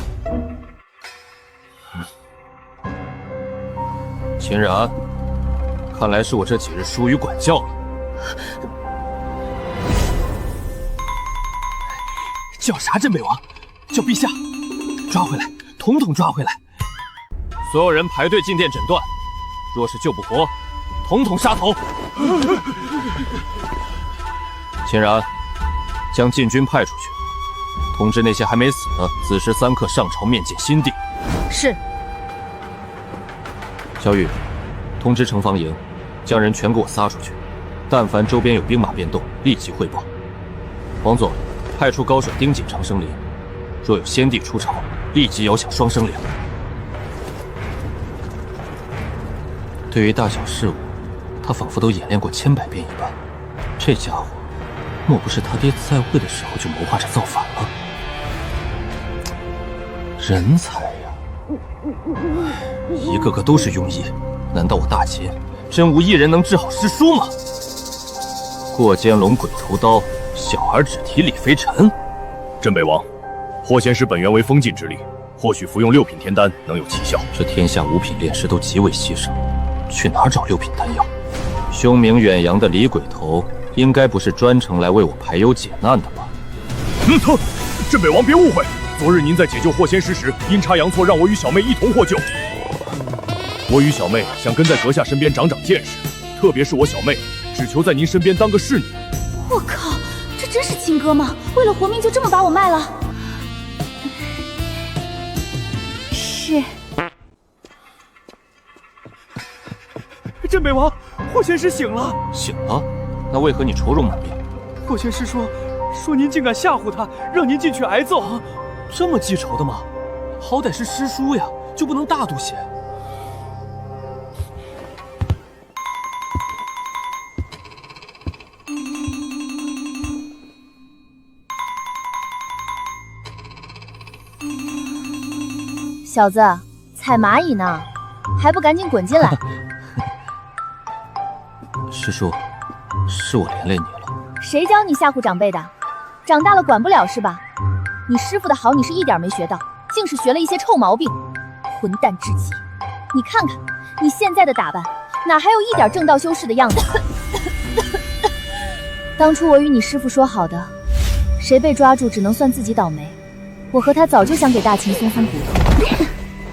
秦然，看来是我这几日疏于管教了。
叫啥镇北王？叫陛下！抓回来，统统抓回来！所有人排队进殿诊断，若是救不活，统统杀头！秦然，将禁军派出去，通知那些还没死的，子时3刻上朝面见新帝。
是。
小雨，通知城防营，将人全给我撒出去，但凡周边有兵马变动，立即汇报。王总，派出高手盯紧长生林，若有先帝出朝，立即摇响双生铃。对于大小事务，他仿佛都演练过千百遍一般。这家伙，莫不是他爹在位的时候就谋划着造反了？人才呀，一个个都是庸医。难道我大秦真无一人能治好师叔吗？过肩龙鬼头刀，小儿只提李飞尘。
镇北王，霍仙师本源为封禁之力，或许服用6品天丹能有奇效。
这天下5品炼师都极为稀少，去哪儿找6品丹药？凶名远扬的李鬼头，应该不是专程来为我排忧解难的吧？
镇北王别误会，昨日您在解救霍仙师时，阴差阳错让我与小妹一同获救。我与小妹想跟在阁下身边长长见识，特别是我小妹，只求在您身边当个侍女。
我靠，这真是亲哥吗？为了活命就这么把我卖了？是。
镇北王，霍仙师醒了。
醒了？那为何你愁容满面？
霍仙师说您竟敢吓唬他，让您进去挨揍。
这么记仇的吗？好歹是师叔呀，就不能大度些？
小子，踩蚂蚁呢，还不赶紧滚进来！
师叔，是我连累你了。
谁教你吓唬长辈的？长大了管不了是吧？你师傅的好你是一点没学到，竟是学了一些臭毛病，混蛋至极！你看看你现在的打扮，哪还有一点正道修士的样子？当初我与你师傅说好的，谁被抓住只能算自己倒霉。我和他早就想给大秦松松骨头，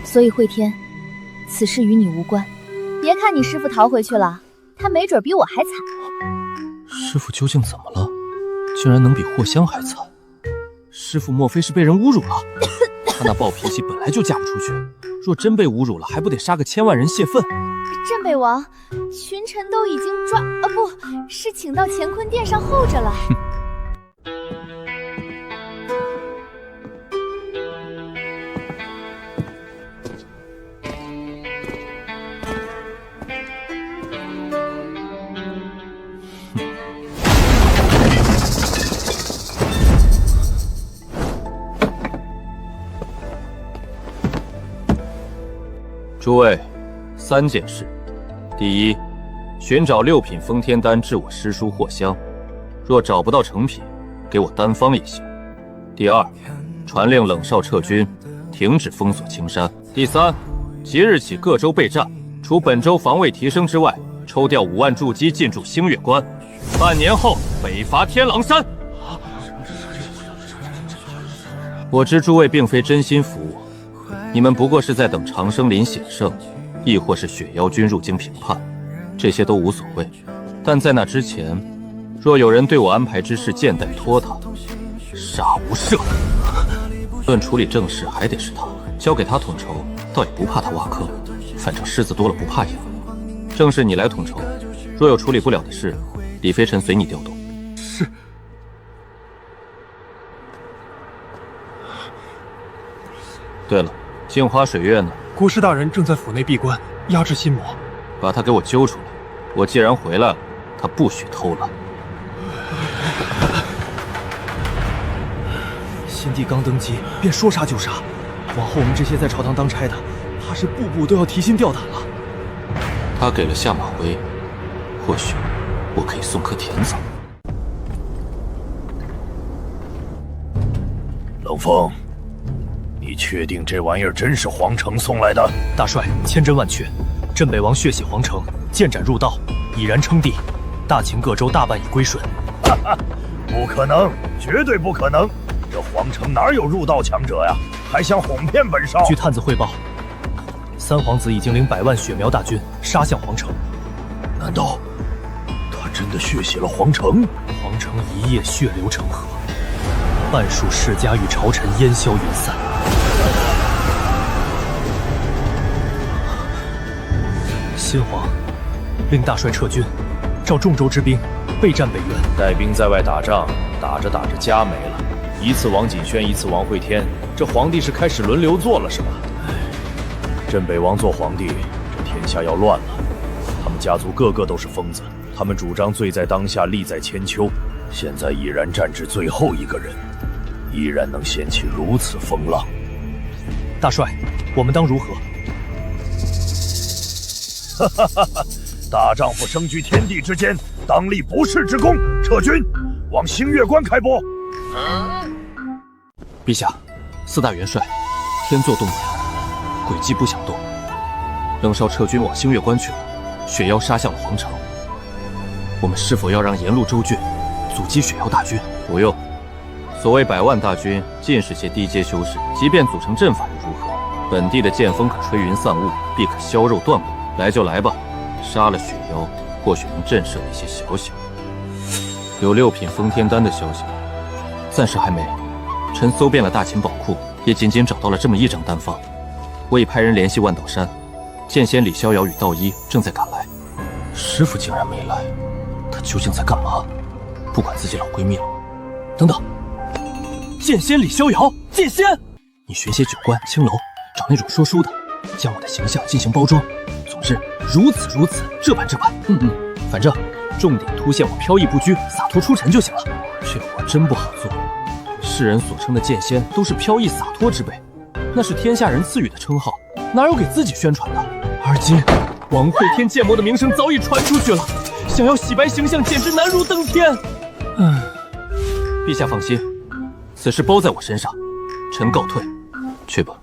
所以慧天，此事与你无关。别看你师傅逃回去了，他没准比我还惨。
师傅究竟怎么了？竟然能比霍香还惨？师傅莫非是被人侮辱了？他那暴脾气本来就嫁不出去，若真被侮辱了，还不得杀个1000万人泄愤？
镇北王，群臣都已经不是请到乾坤殿上候着了。
诸位，3件事：第一，寻找6品封天丹治我师叔霍香，若找不到成品，给我单方也行；第二，传令冷少撤军，停止封锁青山；第三，即日起各州备战，除本州防卫提升之外，抽调5万筑基进驻星月关，半年后北伐天狼山。我知诸位并非真心服我。你们不过是在等长生林显圣，亦或是雪妖军入京平叛，这些都无所谓。但在那之前，若有人对我安排之事渐带拖沓，杀无赦。论处理政事，还得是他，交给他统筹，倒也不怕他挖坑。反正虱子多了不怕痒。正是你来统筹，若有处理不了的事，李飞尘随你调动。
是。
对了。镜花水月呢？
国师大人正在府内闭关，压制心魔。
把他给我揪出来！我既然回来了，他不许偷懒。
先帝刚登基，便说杀就杀，往后我们这些在朝堂当差的，怕是步步都要提心吊胆了。
他给了下马威，或许我可以送颗甜枣。
冷风。你确定这玩意儿真是皇城送来的？
大帅，千真万确，镇北王血洗皇城，剑斩入道，已然称帝，大秦各州大半已归顺。
不可能，绝对不可能！这皇城哪有入道强者呀？还想哄骗本少？
据探子汇报，三皇子已经领100万血苗大军杀向皇城。
难道他真的血洗了皇城？
皇城一夜血流成河，半数世家与朝臣烟消云散。新皇令大帅撤军，召众州之兵备战北原。
带兵在外打仗，打着打着家没了，一次王景轩，一次王会天，这皇帝是开始轮流做了是吧？镇北王做皇帝，这天下要乱了。他们家族个个都是疯子，他们主张罪在当下，利在千秋。现在已然战至最后一个人，依然能掀起如此风浪。
大帅，我们当如何？
哈哈哈哈！大丈夫生居天地之间，当立不世之功。撤军，往星月关开拨。
陛下，4大元帅天作动念，诡计不想动。冷少撤军往星月关去了，雪妖杀向了皇城。我们是否要让沿路州郡阻击雪妖大军？不用。所谓100万大军，尽是些低阶修士，即便组成阵法又如何？本地的剑锋可吹云散雾，必可削肉断骨。来就来吧，杀了雪妖，或许能震慑那些小小。有6品封天丹的消息，暂时还没。臣搜遍了大秦宝库，也仅仅找到了这么一张丹方。我已派人联系万道山，剑仙李逍遥与道一正在赶来。师傅竟然没来，他究竟在干嘛？不管自己老闺蜜了吗？等等，剑仙李逍遥，剑仙！你寻些酒馆、青楼，找那种说书的，将我的形象进行包装。总之，如此，这般。反正重点凸显我飘逸不拘、洒脱出尘就行了。这活真不好做。世人所称的剑仙都是飘逸洒脱之辈，那是天下人赐予的称号，哪有给自己宣传的？而今王会天剑魔的名声早已传出去了，想要洗白形象简直难如登天。陛下放心，此事包在我身上，臣告退，去吧。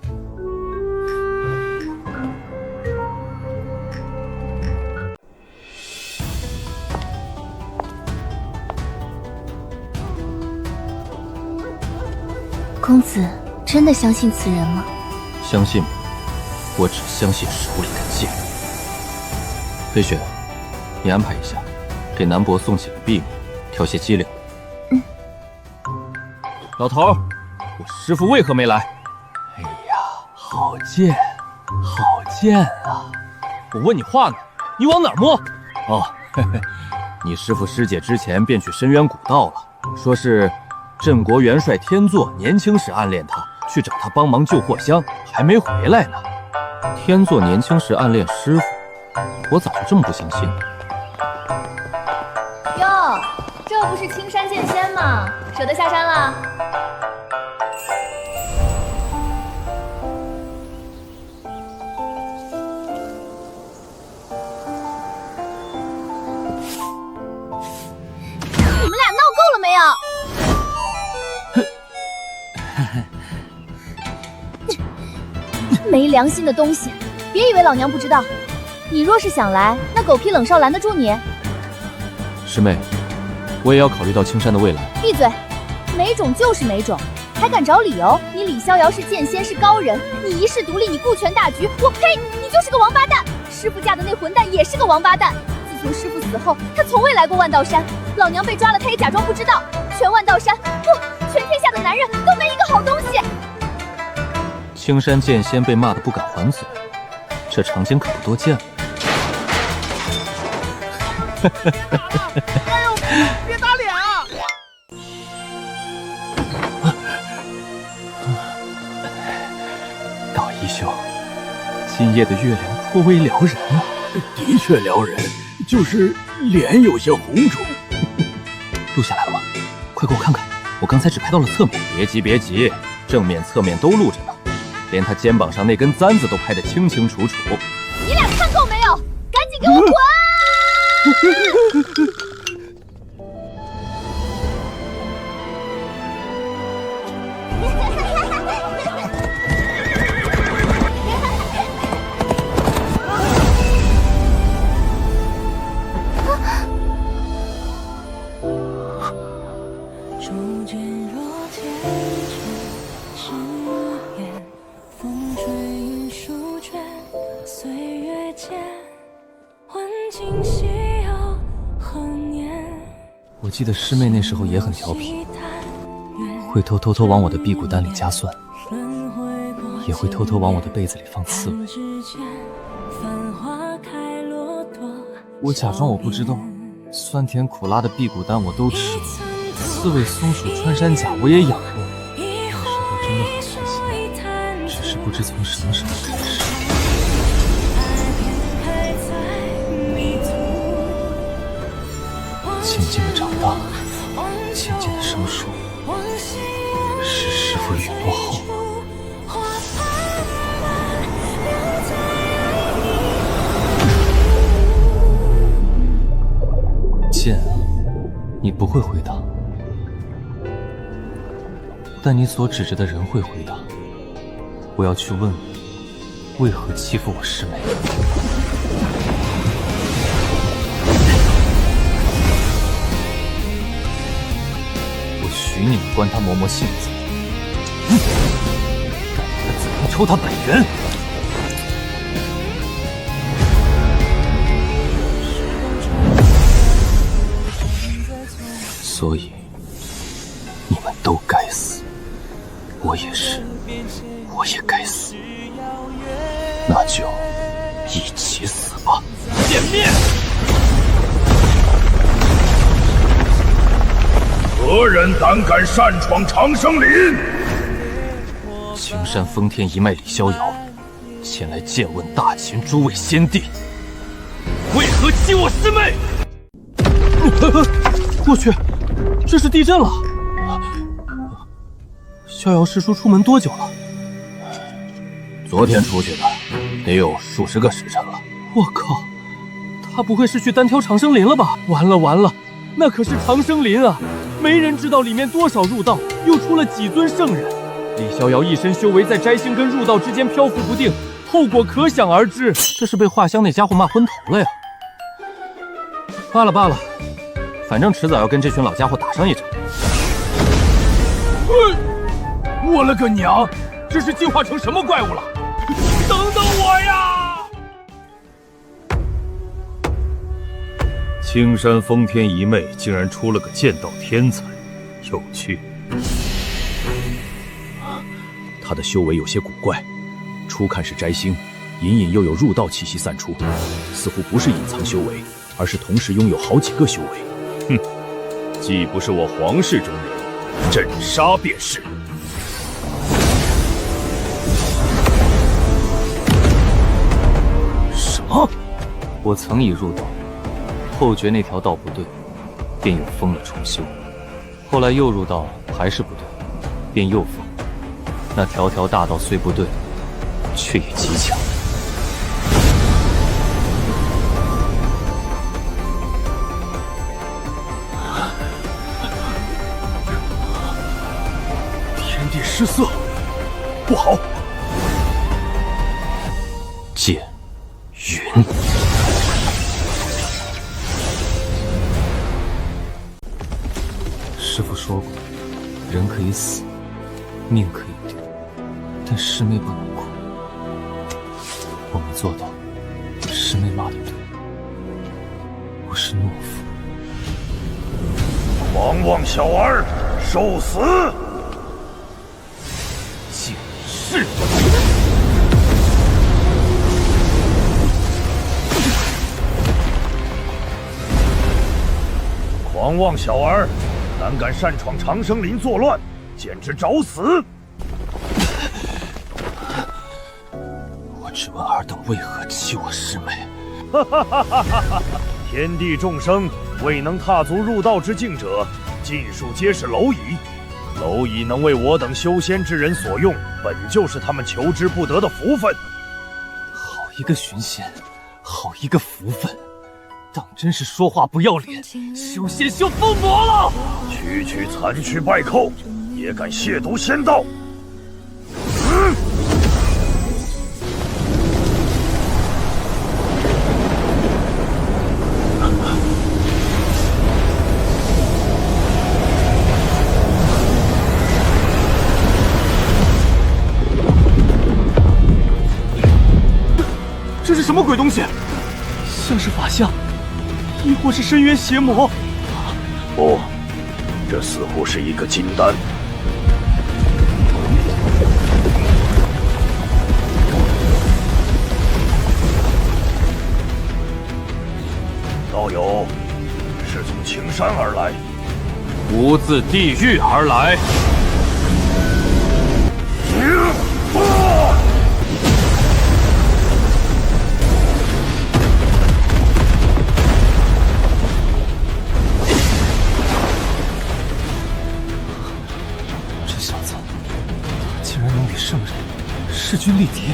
公子真的相信此人吗？
相信吗？我只相信手里的剑。飞雪，你安排一下，给南伯送几个婢女，挑些机灵的。老头，我师父为何没来？哎呀，好剑啊！我问你话呢，你往哪儿摸？哦，嘿嘿，你师父师姐之前便去深渊古道了，说是镇国元帅天作年轻时暗恋他，去找他帮忙救祸香，还没回来呢。天作年轻时暗恋师傅，我咋就这么不相信呢？
哟，这不是青山剑仙吗？舍得下山了？你们俩闹够了没有？没良心的东西，别以为老娘不知道。你若是想来，那狗屁冷少拦得住你？
师妹，我也要考虑到青山的未来。
闭嘴！没种就是没种，还敢找理由？你李逍遥是剑仙，是高人，你一世独立，你顾全大局。我呸！你就是个王八蛋！师傅嫁的那混蛋也是个王八蛋。自从师傅死后，他从未来过万道山。老娘被抓了，他也假装不知道。全万道山，不，全天下的男人都没一个好东西。
青山剑仙被骂得不敢还嘴，这场景可不多见了。
哎呦，别打脸啊！
道一兄，今夜的月亮颇为撩人啊。
的确撩人，就是脸有些红肿。
录下来了吗？快给我看看，我刚才只拍到了侧面。别急，正面侧面都录着呢，连他肩膀上那根簪子都拍得清清楚楚。
你俩看够没有？赶紧给我滚！
记得师妹那时候也很调皮，会偷偷往我的辟谷丹里加蒜，也会偷偷往我的被子里放刺猬。我假装我不知道，酸甜苦辣的辟谷丹我都吃过，刺猬、松鼠、穿山甲我也养过。那时候真的好开心，只是不知从什么时候开始。渐渐的长大，渐渐的生疏，是师父陨落后。剑，你不会回答，但你所指着的人会回答。我要去问问，为何欺负我师妹？我许你们关他磨磨性子，改他的子宫，抽他本源。所以，你们都该死，我也是，我也该死，那就一起死吧！
歼灭！何人胆敢擅闯长生林？
青山封天一脉李逍遥，前来见问大秦诸位先帝，
为何欺我师妹？
我去！这是地震了！逍遥师叔出门多久了？
昨天出去的，得有数十个时辰了。
我靠，他不会是去单挑长生林了吧？完了完了，那可是长生林啊！没人知道里面多少入道，又出了几尊圣人。李逍遥一身修为在摘星跟入道之间漂浮不定，后果可想而知。这是被画像那家伙骂昏头了呀！罢了罢了。反正迟早要跟这群老家伙打上一场。
我了个娘！这是进化成什么怪物了？等等我呀！
青山封天一妹竟然出了个剑道天才，有趣。他的修为有些古怪，初看是摘星，隐隐又有入道气息散出，似乎不是隐藏修为，而是同时拥有好几个修为。哼，既不是我皇室中人，镇杀便是。
什么？我曾已入道，后觉那条道不对，便又封了重修。后来又入道，还是不对，便又封。那条条大道虽不对，却也极强。
天地失色，不好！
剑云。师父说过，人可以死，命可以丢，但师妹不能哭。我没做到，师妹骂得对，我是懦夫。
狂妄小儿，受死！
剑是。
狂妄小儿，胆敢擅闯长生林作乱，简直找死！
我只问尔等为何欺我师妹？
天地众生未能踏足入道之境者，尽数皆是蝼蚁。蝼蚁能为我等修仙之人所用，本就是他们求之不得的福分。
好一个寻仙，好一个福分！当真是说话不要脸，修仙修疯魔了！
区区残躯败寇，也敢亵渎仙道！
这是什么鬼东西？像是法相，亦或是深渊邪魔？
不，这似乎是一个金丹。道友是从青山而来，
吾自地狱而来。
这小子竟然能与圣人势均力敌！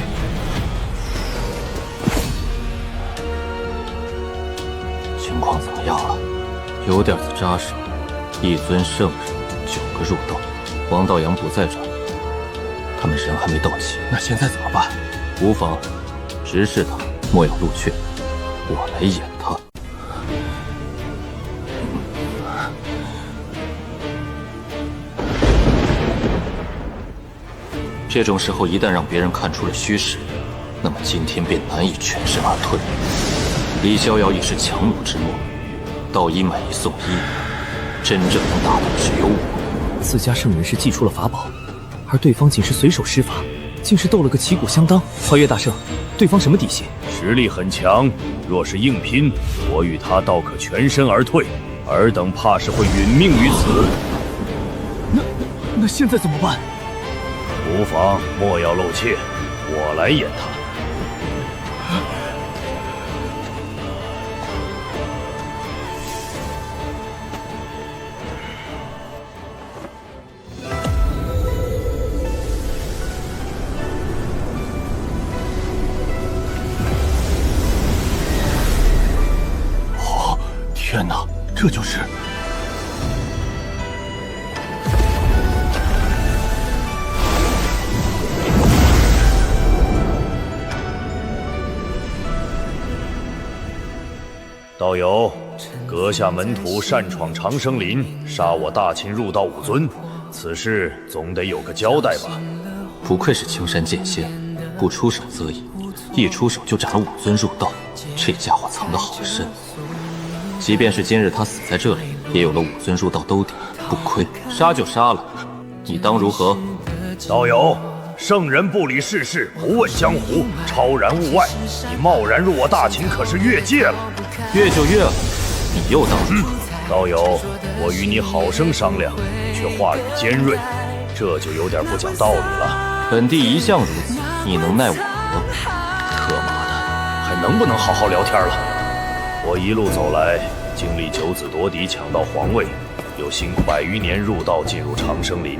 情况怎么样了？有点子扎实。一尊圣人，9个入道，王道阳不在这儿，他们人还没到齐。
那现在怎么办？
无妨，直视他，莫要露怯，我来演他。这种时候，一旦让别人看出了虚实，那么今天便难以全身而退。李逍遥已是强弩之末，道一买一送一，真正能打的只有我。
自家圣人是祭出了法宝，而对方仅是随手施法，竟是斗了个旗鼓相当。华月大圣，对方什么底细？
实力很强，若是硬拼，我与他倒可全身而退，尔等怕是会殒命于此。
那现在怎么办？
无妨，莫要露怯，我来演他。
哦，天哪，这就是……
道友，阁下门徒擅闯长生林，杀我大秦入道5尊，此事总得有个交代吧？
不愧是青山剑仙，不出手则已，一出手就斩了5尊入道，这家伙藏得好深。即便是今日他死在这里，也有了5尊入道兜底，不亏。杀就杀了，你当如何？
道友，圣人不理世事，不问江湖，超然物外。你贸然入我大秦，可是越界了。
越就越了，你又当如何？
道友，我与你好生商量，却话语尖锐，这就有点不讲道理了。
本帝一向如此，你能奈我何？他妈的，
还能不能好好聊天了？我一路走来，经历9子夺嫡抢到皇位，又辛苦100余年入道进入长生林，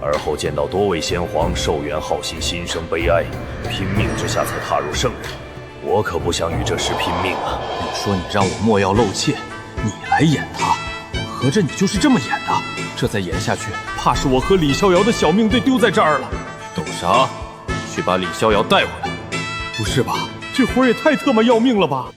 而后见到多位先皇寿元浩息，心生悲哀，拼命之下才踏入圣人。我可不想与这事拼命啊！
你说你让我莫要露怯，你来演他，合着你就是这么演的？这再演下去，怕是我和李逍遥的小命得丢在这儿了。懂啥？去把李逍遥带回来。
不是吧？这活也太特么要命了吧！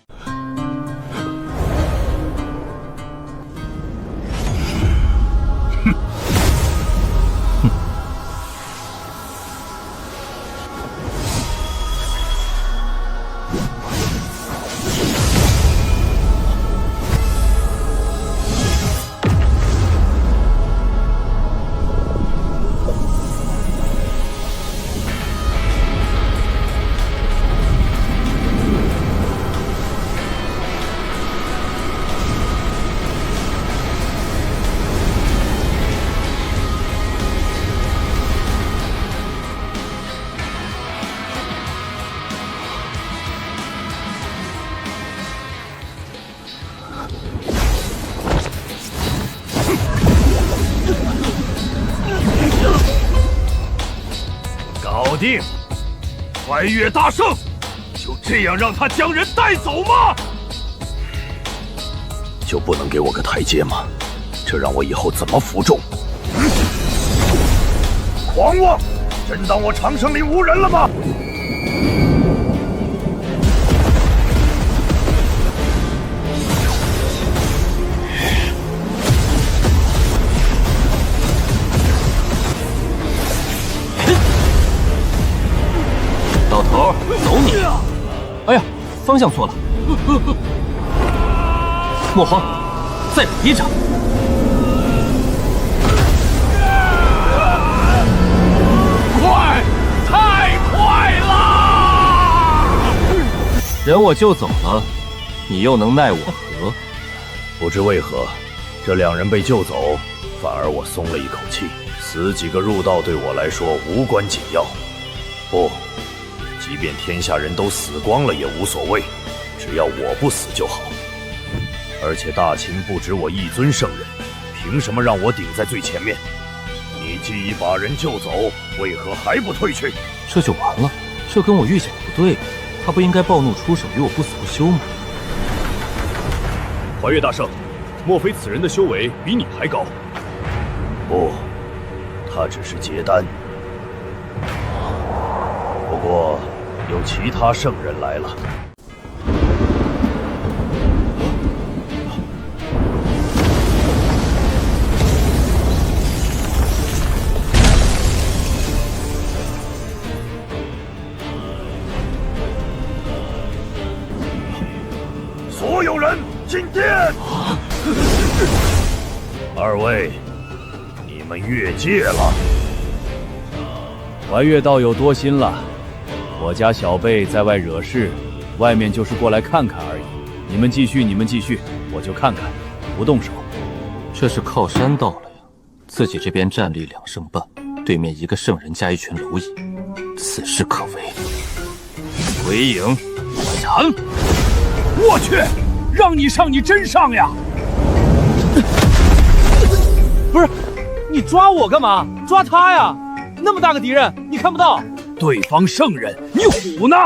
搞定！快越大圣，就这样让他将人带走吗？就不能给我个台阶吗？这让我以后怎么服众？狂妄！真当我长生林无人了吗？
老头，走你！哎呀，方向错了。莫慌，再补一掌。人我救走了，你又能奈我何？
不知为何，这2人被救走，反而我松了一口气。死几个入道对我来说无关紧要。不，即便天下人都死光了也无所谓，只要我不死就好。而且大秦不止我一尊圣人，凭什么让我顶在最前面？你既已把人救走，为何还不退去？
这就完了？这跟我预想的不对，他不应该暴怒出手与我不死不休吗？
怀岳大圣，莫非此人的修为比你还高？不，他只是结丹。不过有其他圣人来了。所有人进殿！2位，你们越界了。
怀岳道友多心了，我家小辈在外惹事，外面就是过来看看而已。你们继续，我就看看，不动手。
这是靠山到了呀，自己这边战力2胜半，对面一个圣人加一群蝼蚁，此事可为。回营，斩！
我去，让你上你真上呀！
不是，你抓我干嘛？抓他呀！那么大个敌人，你看不到？
对方圣人，你虎呢？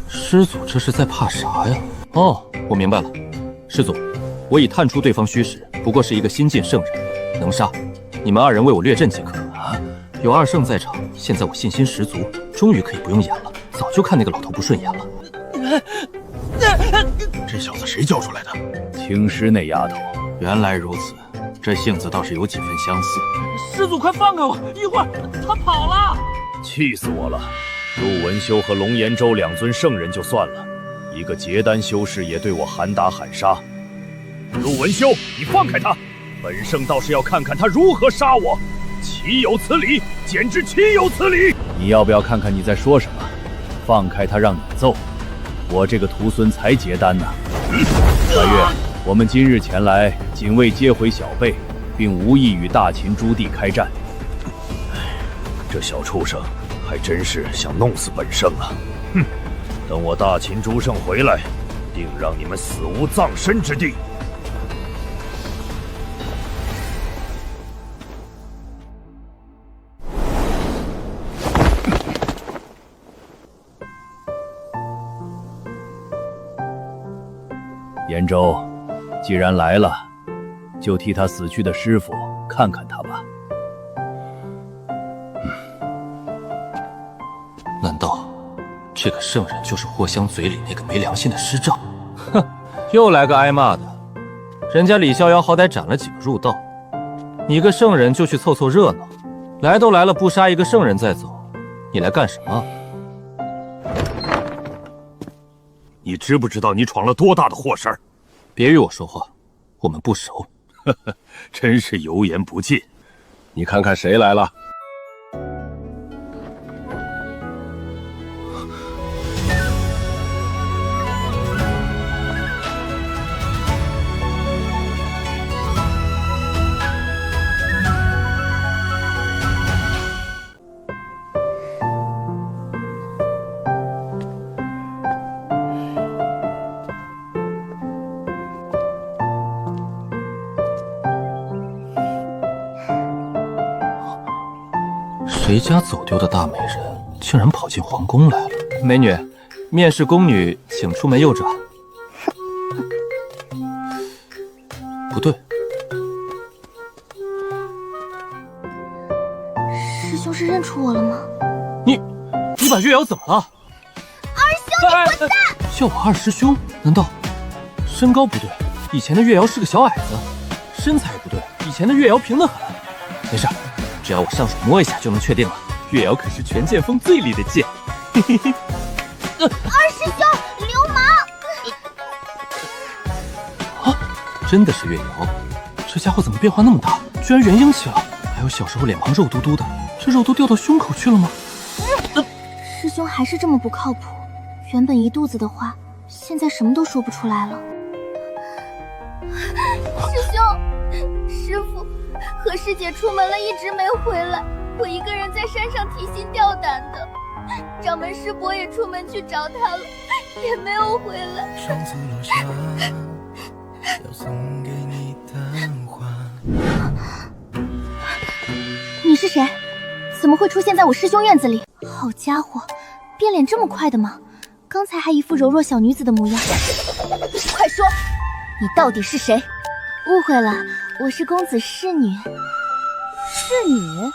师祖这是在怕啥呀？哦，我明白了，师祖，我已探出对方虚实，不过是一个新晋圣人，能杀。你们2人为我略阵即可。有2圣在场，现在我信心十足，终于可以不用演了。早就看那个老头不顺眼了。
这小子谁教出来的？
青师那丫头。
原来如此，这性子倒是有几分相似。
师祖，快放开我！一会儿他跑了。
气死我了！陆文修和龙岩州2尊圣人就算了，一个结丹修士也对我喊打喊杀。陆文修，你放开他！本圣倒是要看看他如何杀我，岂有此理！简直岂有此理！
你要不要看看你在说什么？放开他，让你揍。我这个徒孙才结丹呢。怀岳，我们今日前来，仅为接回小辈，并无意与大秦诸地开战。
这小畜生还真是想弄死本圣啊！哼，等我大秦诸圣回来，定让你们死无葬身之地。
延州，既然来了，就替他死去的师父看看他吧。
难道这个圣人就是霍香嘴里那个没良心的师丈？哼，又来个挨骂的。人家李逍遥好歹斩了几个入道，你个圣人就去凑凑热闹，来都来了，不杀一个圣人再走，你来干什么？
你知不知道你闯了多大的祸事儿？
别与我说话，我们不熟。
呵呵，真是油盐不进。
你看看谁来了？
谁家走丢的大美人竟然跑进皇宫来了？美女，面试宫女请出门右转。不对，
师兄是认出我了吗？
你把月瑶怎么了？
二兄，你混蛋！
叫我二师兄？难道身高不对？以前的月瑶是个小矮子。身材也不对，以前的月瑶平得很。没事，只要我上手摸一下就能确定了。月瑶可是全剑锋最利的剑。嘿嘿嘿。
二师兄，流氓！
啊，真的是月瑶，这家伙怎么变化那么大？居然元婴期了，还有小时候脸庞肉嘟嘟的，这肉都掉到胸口去了吗？
师兄还是这么不靠谱，原本一肚子的话，现在什么都说不出来了。
师兄，师傅，和师姐出门了，一直没回来，我一个人在山上提心吊胆的。掌门师伯也出门去找他了，也没有回来。
你是谁？怎么会出现在我师兄院子里？好家伙，变脸这么快的吗？刚才还一副柔弱小女子的模样。
快说，你到底是谁？
误会了，我是公子侍女。
侍女？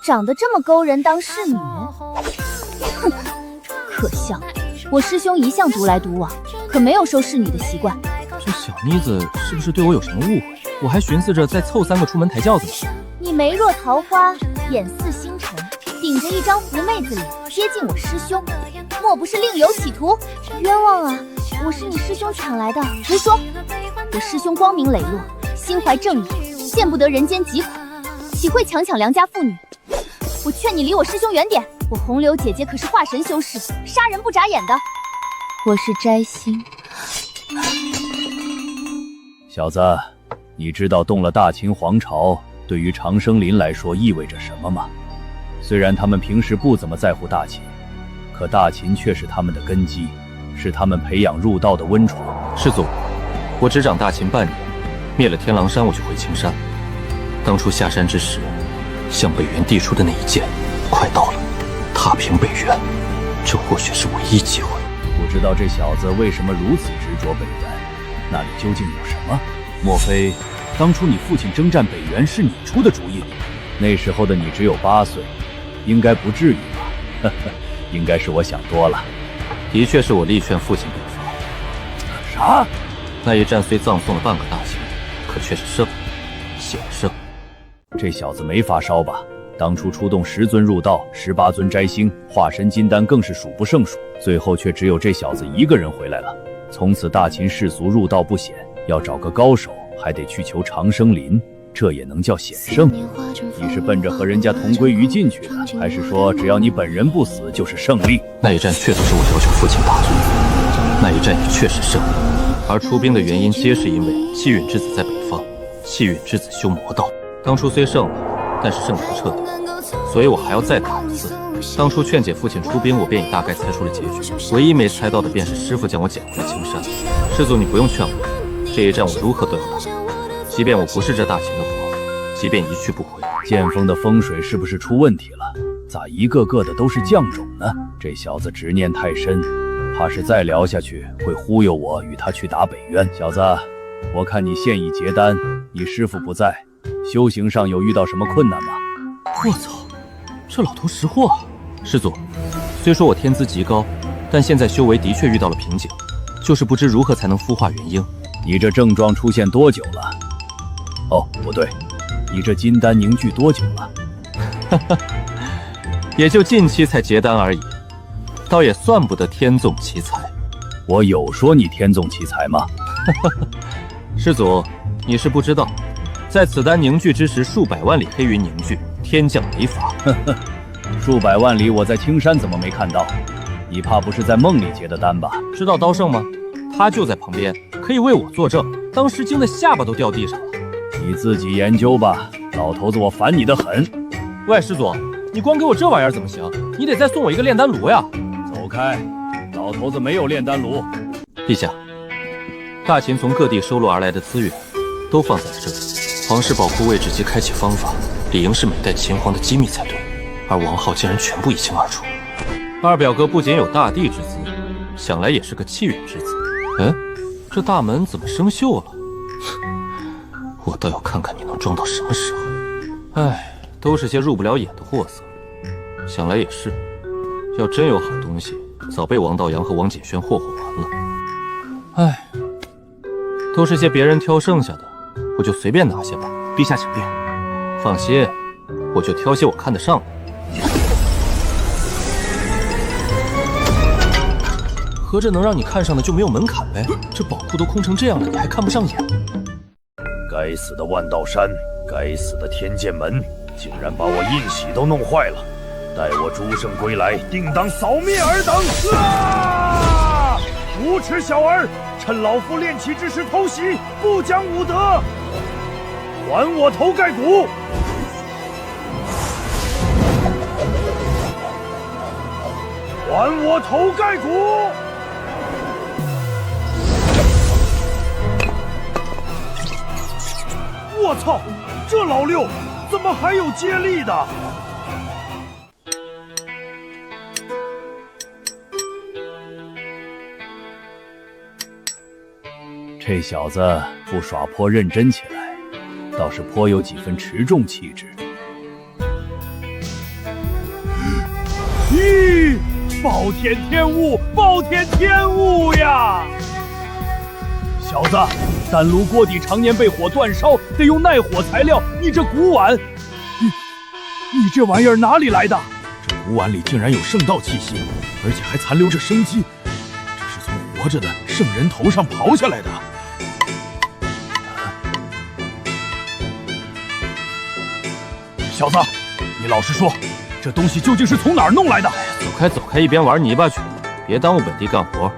长得这么勾人当侍女？哼，可笑！我师兄一向独来独往，可没有收侍女的习惯。
这小妮子是不是对我有什么误会？我还寻思着再凑3个出门抬轿子呢。
你眉若桃花，眼似星辰，顶着一张狐妹子脸贴近我师兄，莫不是另有企图？
冤枉啊！我是你师兄抢来的。
胡说！我师兄光明磊落，心怀正义，见不得人间疾苦，岂会强抢良家妇女？我劝你离我师兄远点。我红柳姐姐可是化神修士，杀人不眨眼的。
我是摘星。
小子，你知道动了大秦皇朝对于长生林来说意味着什么吗？虽然他们平时不怎么在乎大秦，可大秦却是他们的根基，是他们培养入道的温床。
师祖，我执掌大秦半年，灭了天狼山，我就回青山。当初下山之时，向北原递出的那一剑，快到了，踏平北原，这或许是唯一机会。
不知道这小子为什么如此执着北原，那里究竟有什么？莫非当初你父亲征战北原是你出的主意？那时候的你只有8岁，应该不至于吧？呵呵，应该是我想多了。
的确是我力劝父亲北伐。
啥？
那一战虽葬送了半个大秦，可却是胜，险胜。
这小子没发烧吧？当初出动10尊入道，18尊摘星，化神金丹更是数不胜数，最后却只有这小子一个人回来了。从此大秦世俗入道不显，要找个高手还得去求长生林，这也能叫险胜？你是奔着和人家同归于尽去的，还是说只要你本人不死就是胜利？
那一战确实是我要求父亲打的，那一战也确实胜利，而出兵的原因皆是因为气运之子在北方，气运之子修魔道，当初虽胜了，但是胜得不彻底，所以我还要再打一次。当初劝解父亲出兵，我便已大概猜出了结局，唯一没猜到的便是师父将我捡回了青山。师祖，你不用劝我，这一战我如何都要打，即便我不是这大秦的国，即便一去不回。
剑锋的风水是不是出问题了？咋一个个的都是将种呢？这小子执念太深，怕是再聊下去会忽悠我与他去打北渊。小子，我看你现已结丹，你师父不在，修行上有遇到什么困难吗？
我操，这老头识货啊！师祖，虽说我天资极高，但现在修为的确遇到了瓶颈，就是不知如何才能孵化元婴。
你这症状出现多久了？哦，不对，你这金丹凝聚多久了？
哈哈，也就近期才结丹而已，倒也算不得天纵奇才。
我有说你天纵奇才吗？
哈哈，师祖，你是不知道，在此丹凝聚之时，数百万里黑云凝聚，天降雷罚。
呵呵，数百万里我在青山怎么没看到？你怕不是在梦里结的丹吧？
知道刀圣吗？他就在旁边，可以为我作证。当时惊得下巴都掉地上了。
你自己研究吧，老头子我烦你的很。
喂，师祖，你光给我这玩意儿怎么行？你得再送我一个炼丹炉呀！
走开，老头子没有炼丹炉。
陛下，大秦从各地收录而来的资源都放在了这里，皇室宝库位置及开启方法，理应是每代秦皇的机密才对，而王浩竟然全部一清二楚。二表哥不仅有大帝之资，想来也是个气运之子。这大门怎么生锈了？我倒要看看你能装到什么时候。哎，都是些入不了眼的货色。想来也是，要真有好东西，早被王道阳和王景轩霍霍完了。哎，都是些别人挑剩下的，我就随便拿些吧。
陛下请便。
放心，我就挑些我看得上的。合着能让你看上的就没有门槛呗？这宝库都空成这样了，你还看不上眼？
该死的万道山，该死的天剑门，竟然把我印玺都弄坏了！待我诸圣归来，定当扫灭尔等！啊！
无耻小儿，趁老夫炼气之时偷袭，不讲武德！还我头盖骨！还我头盖骨！我操，这老六怎么还有接力的？
这小子不耍泼认真起来，倒是颇有几分持重气质。
咦，暴殄天物，暴殄天物呀！小子，丹炉锅底常年被火煅烧，得用耐火材料。你这古碗，你这玩意儿哪里来的？这古碗里竟然有圣道气息，而且还残留着生机，这是从活着的圣人头上刨下来的。小子，你老实说，这东西究竟是从哪儿弄来的？
走开走开，一边玩泥巴去，别耽误本地干活。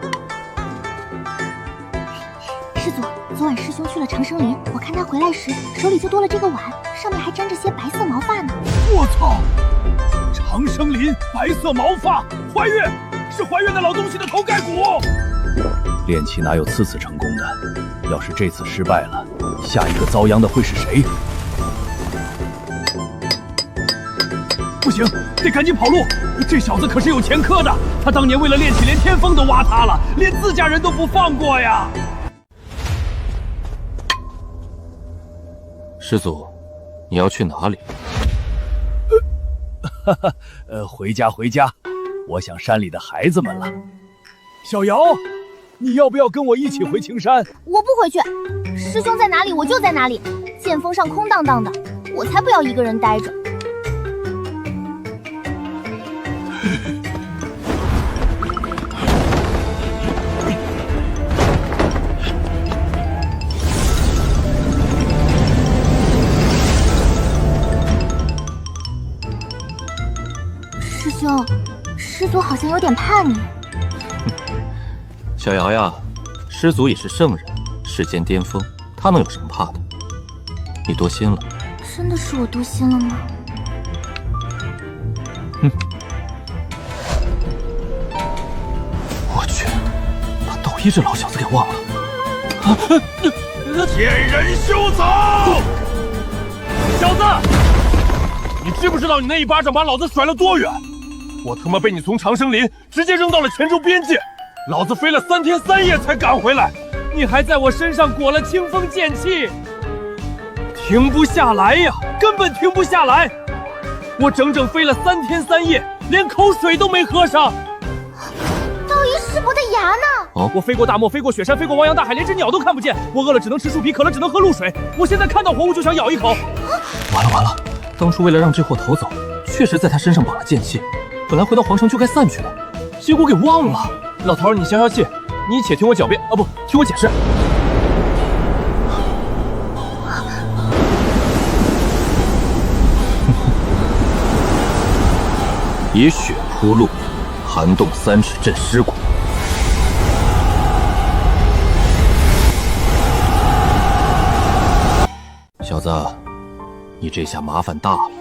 师祖，昨晚师兄去了长生林，我看他回来时手里就多了这个碗，上面还沾着些白色毛发呢。
我操！长生林白色毛发，怀孕，是怀孕那老东西的头盖骨。
炼气哪有次次成功的？要是这次失败了，下一个遭殃的会是谁？
不行，得赶紧跑路！这小子可是有前科的，他当年为了炼气，连天风都挖塌了，连自家人都不放过呀！
师祖，你要去哪里？
回家回家，我想山里的孩子们了。
小瑶，你要不要跟我一起回青山？
我不回去，师兄在哪里我就在哪里。剑锋上空荡荡的，我才不要一个人待着。师兄，师祖好像有点怕你。
小瑶呀，师祖也是圣人，世间巅峰，他能有什么怕的？你多心了。
真的是我多心了吗？
哼！我去，把道一这老小子给忘了。
见人休走！小子，你知不知道你那一巴掌把老子甩了多远？我他妈被你从长生林直接扔到了黔州边界，老子飞了3天3夜才赶回来，你还在我身上裹了清风剑气，停不下来呀，根本停不下来！我整整飞了3天3夜，连口水都没喝上。
道一师伯的牙呢？
哦，我飞过大漠，飞过雪山，飞过汪洋大海，连只鸟都看不见。我饿了只能吃树皮，渴了只能喝露水。我现在看到活物就想咬一口。
完了完了，当初为了让这货逃走，确实在他身上绑了剑气。本来回到皇城就该散去了，结果给忘了。老头儿，你消消气，你且听我狡辩啊，不，听我解释。以血铺路，寒冻3尺镇尸骨。小子，你这下麻烦大了。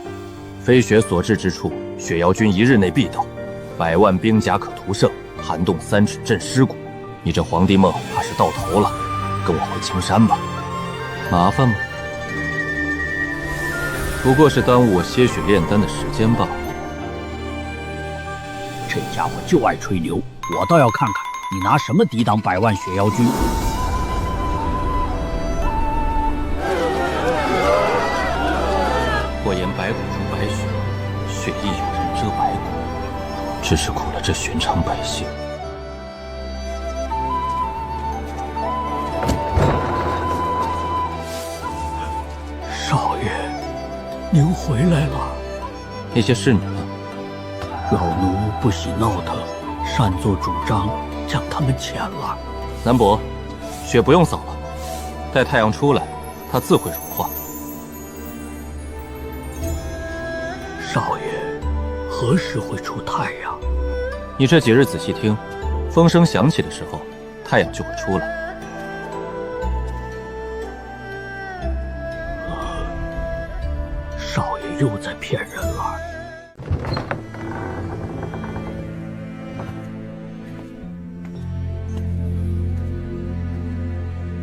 飞雪所至之处，雪瑶军1日内必到，100万兵甲可屠胜，寒冻3尺镇尸骨。你这皇帝梦怕是到头了，跟我回青山吧。麻烦吗？不过是耽误我些许炼丹的时间罢了。
这家伙就爱吹牛，我倒要看看你拿什么抵挡100万雪妖军。
或言白骨出白雪，雪亦有人遮白骨，只是苦了这寻常百姓。
少爷，您回来了。
那些侍女呢？
老奴不喜闹腾，擅作主张将他们遣了。
南伯，雪不用扫了，待太阳出来，它自会融化。
少爷，何时会出太阳？
你这几日仔细听，风声响起的时候，太阳就会出来。
少爷又在骗人了。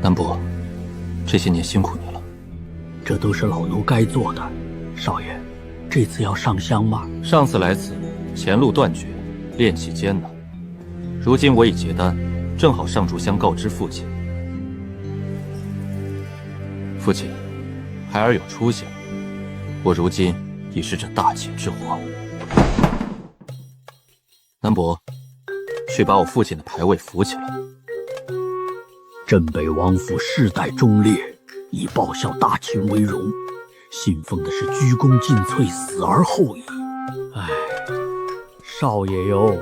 南伯，这些年辛苦你了。
这都是老奴该做的。少爷，这次要上香吗？
上次来此，前路断绝，炼气艰难。如今我已结丹，正好上炷香告知父亲。父亲，孩儿有出息了。我如今已是这大秦之皇。南伯，去把我父亲的牌位扶起来。
镇北王府世代忠烈，以报效大秦为荣，信奉的是鞠躬尽瘁，死而后已。唉，少爷哟，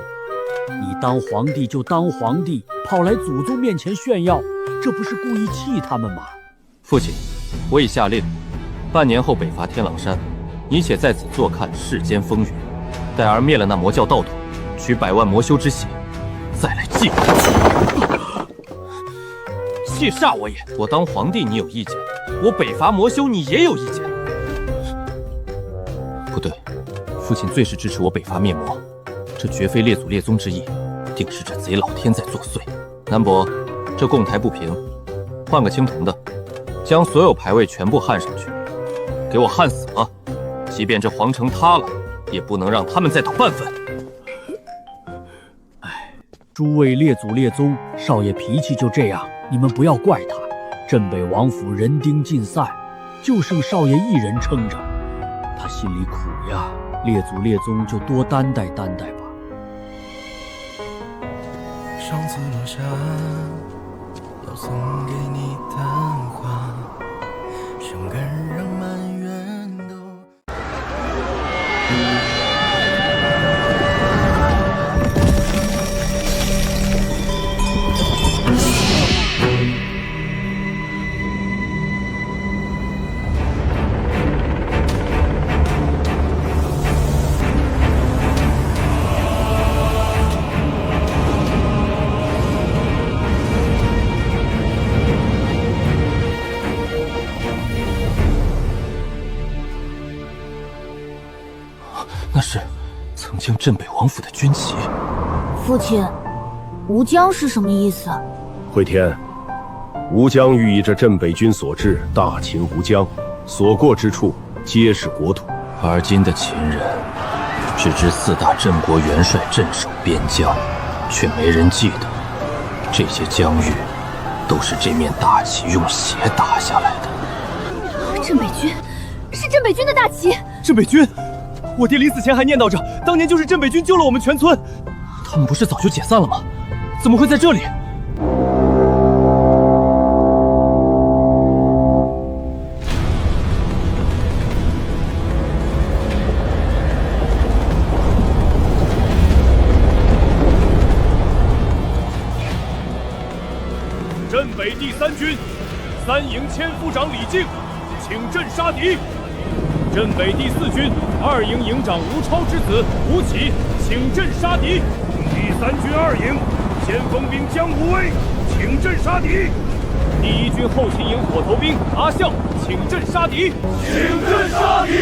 你当皇帝就当皇帝，跑来祖宗面前炫耀，这不是故意气他们吗？
父亲，我已下令，半年后北伐天狼山，你且在此坐看世间风云。待儿灭了那魔教道统，取100万魔修之血，再来祭我。谢煞我也！我当皇帝你有意见，我北伐魔修你也有意见。不对，父亲最是支持我北伐灭魔，这绝非列祖列宗之意，定是这贼老天在作祟。南伯，这供台不平，换个青铜的，将所有牌位全部焊上去，给我焊死了！即便这皇城塌了，也不能让他们再讨半分。
诸位列祖列宗，少爷脾气就这样，你们不要怪他。镇北王府人丁尽散，就剩少爷一人撑着，他心里苦呀。列祖列宗就多担待担待吧。
上次落下要送给你的花，生根让满园都。
那是曾经镇北王府的军旗。
父亲，吴江是什么意思？
惠天，吴江寓意着镇北军所至，大秦吴江，所过之处皆是国土。
而今的秦人只知4大镇国元帅镇守边疆，却没人记得这些疆域都是这面大旗用血打下来的。
镇北军，是镇北军的大旗。
镇北军，我爹临死前还念叨着，当年就是镇北军救了我们全村。
他们不是早就解散了吗？怎么会在这里？
镇北第3军3营千夫长李靖，请镇杀敌。镇北第4军2营营长吴超之子吴起，请镇杀敌。第3军2营先锋兵江无威，请镇杀敌。第1军后勤营火头兵阿笑，请镇杀敌。请镇杀敌！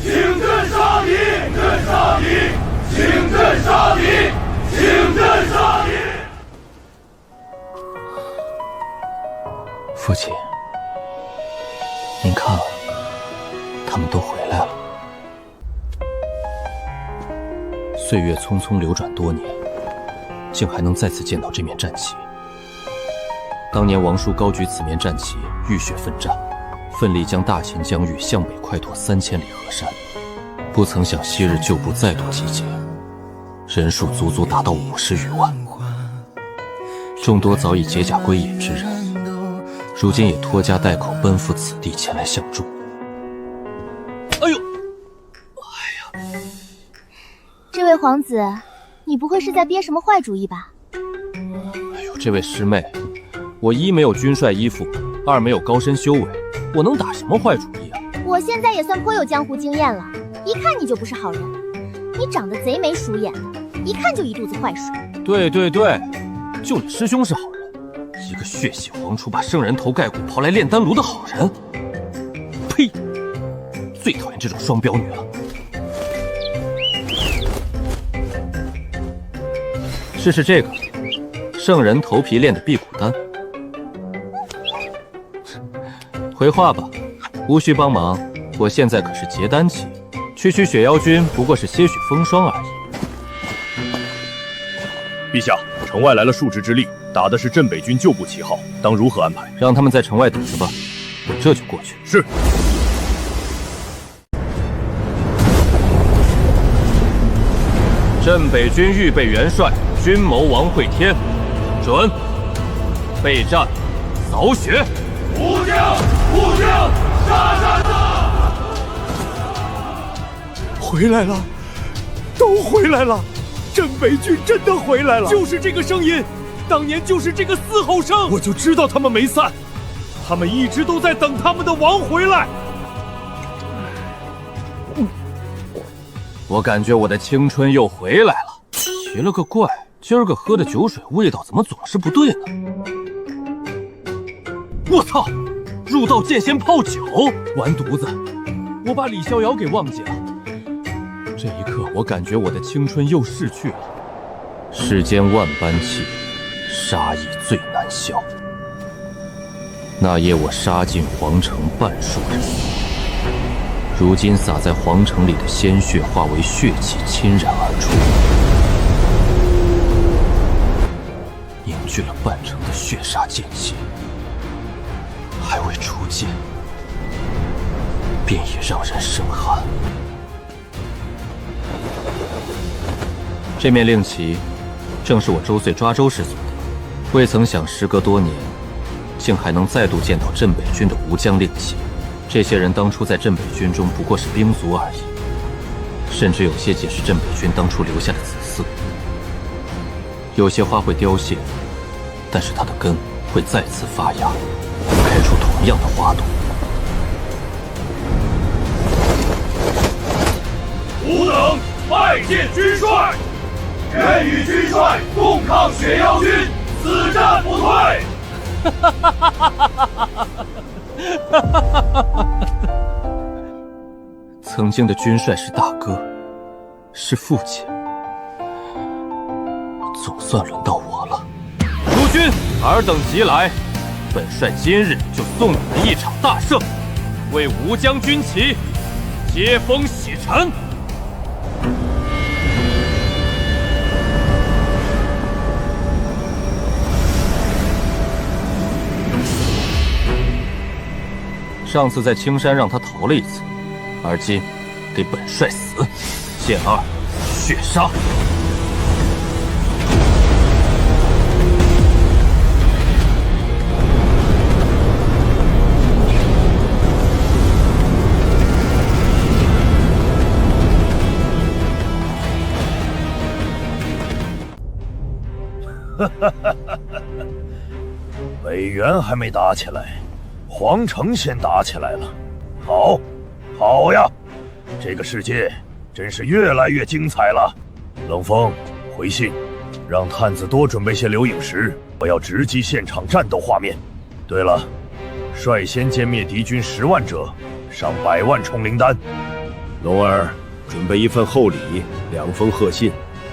请镇杀敌！镇杀敌！请镇杀敌！请镇杀敌！
父亲，您看，他们都回来了。岁月匆匆流转多年，竟还能再次见到这面战旗。当年王叔高举此面战旗，浴血奋战，奋力将大秦疆域向北快拓3000里河山。不曾想昔日旧部再度集结，人数足足达到50余万。众多早已解甲归隐之人，如今也拖家带口奔赴此地前来相助。哎呦，
这位皇子，你不会是在憋什么坏主意吧？
哎呦，这位师妹，我一没有军帅依附，二没有高深修为，我能打什么坏主意啊？
我现在也算颇有江湖经验了，一看你就不是好人。你长得贼眉鼠眼的，一看就一肚子坏水。
对对对，就你师兄是好人，一个血洗皇储把圣人头盖骨刨来炼丹炉的好人。呸！最讨厌这种双标女了。试试这个，圣人头皮炼的辟谷丹。回话吧，无需帮忙，我现在可是结丹期，区区血妖君不过是些许风霜而已。
陛下，城外来了数支之力，打的是镇北军旧部旗号，当如何安排？
让他们在城外等着吧，我这就过去。
是。
镇北军预备元帅军谋王会天，准备战，扫雪。
武将，武将，杀杀杀！回来了，都回来了，镇北军真的回来了。就是这个声音，当年就是这个嘶吼声，我就知道他们没散，他们一直都在等他们的王回来。
我感觉我的青春又回来了。奇了个怪，今儿个喝的酒水味道怎么总是不对呢？我操！入道剑仙泡酒，完犊子！我把李逍遥给忘记了。这一刻，我感觉我的青春又逝去了。世间万般气，杀意最难消。那夜我杀尽皇城半数人，如今洒在皇城里的鲜血化为血气侵染而出，凝聚了半城的血煞剑气。还未出剑，便已让人生寒。这面令旗，正是我周岁抓周时所得。未曾想，时隔多年，竟还能再度见到镇北军的吴江令旗。这些人当初在镇北军中不过是兵卒而已，甚至有些皆是镇北军当初留下的子嗣。有些花会凋谢，但是它的根会再次发芽，开出同样的花朵。
吾等拜见军帅，愿与军帅共抗血妖军，死战不退。
曾经的军帅是大哥，是父亲，总算轮到我了。诸军尔等急来，本帅今日就送你们一场大胜，为吴江军旗接风洗尘。上次在青山让他逃了一次，而今给本帅死！剑二，血杀！
北原还没打起来，皇城先打起来了。好，好呀！这个世界真是越来越精彩了。冷风，回信，让探子多准备些留影石，我要直击现场战斗画面。对了，率先歼灭敌军10万者，上100万冲灵丹。
龙儿，准备一份厚礼，2封贺信，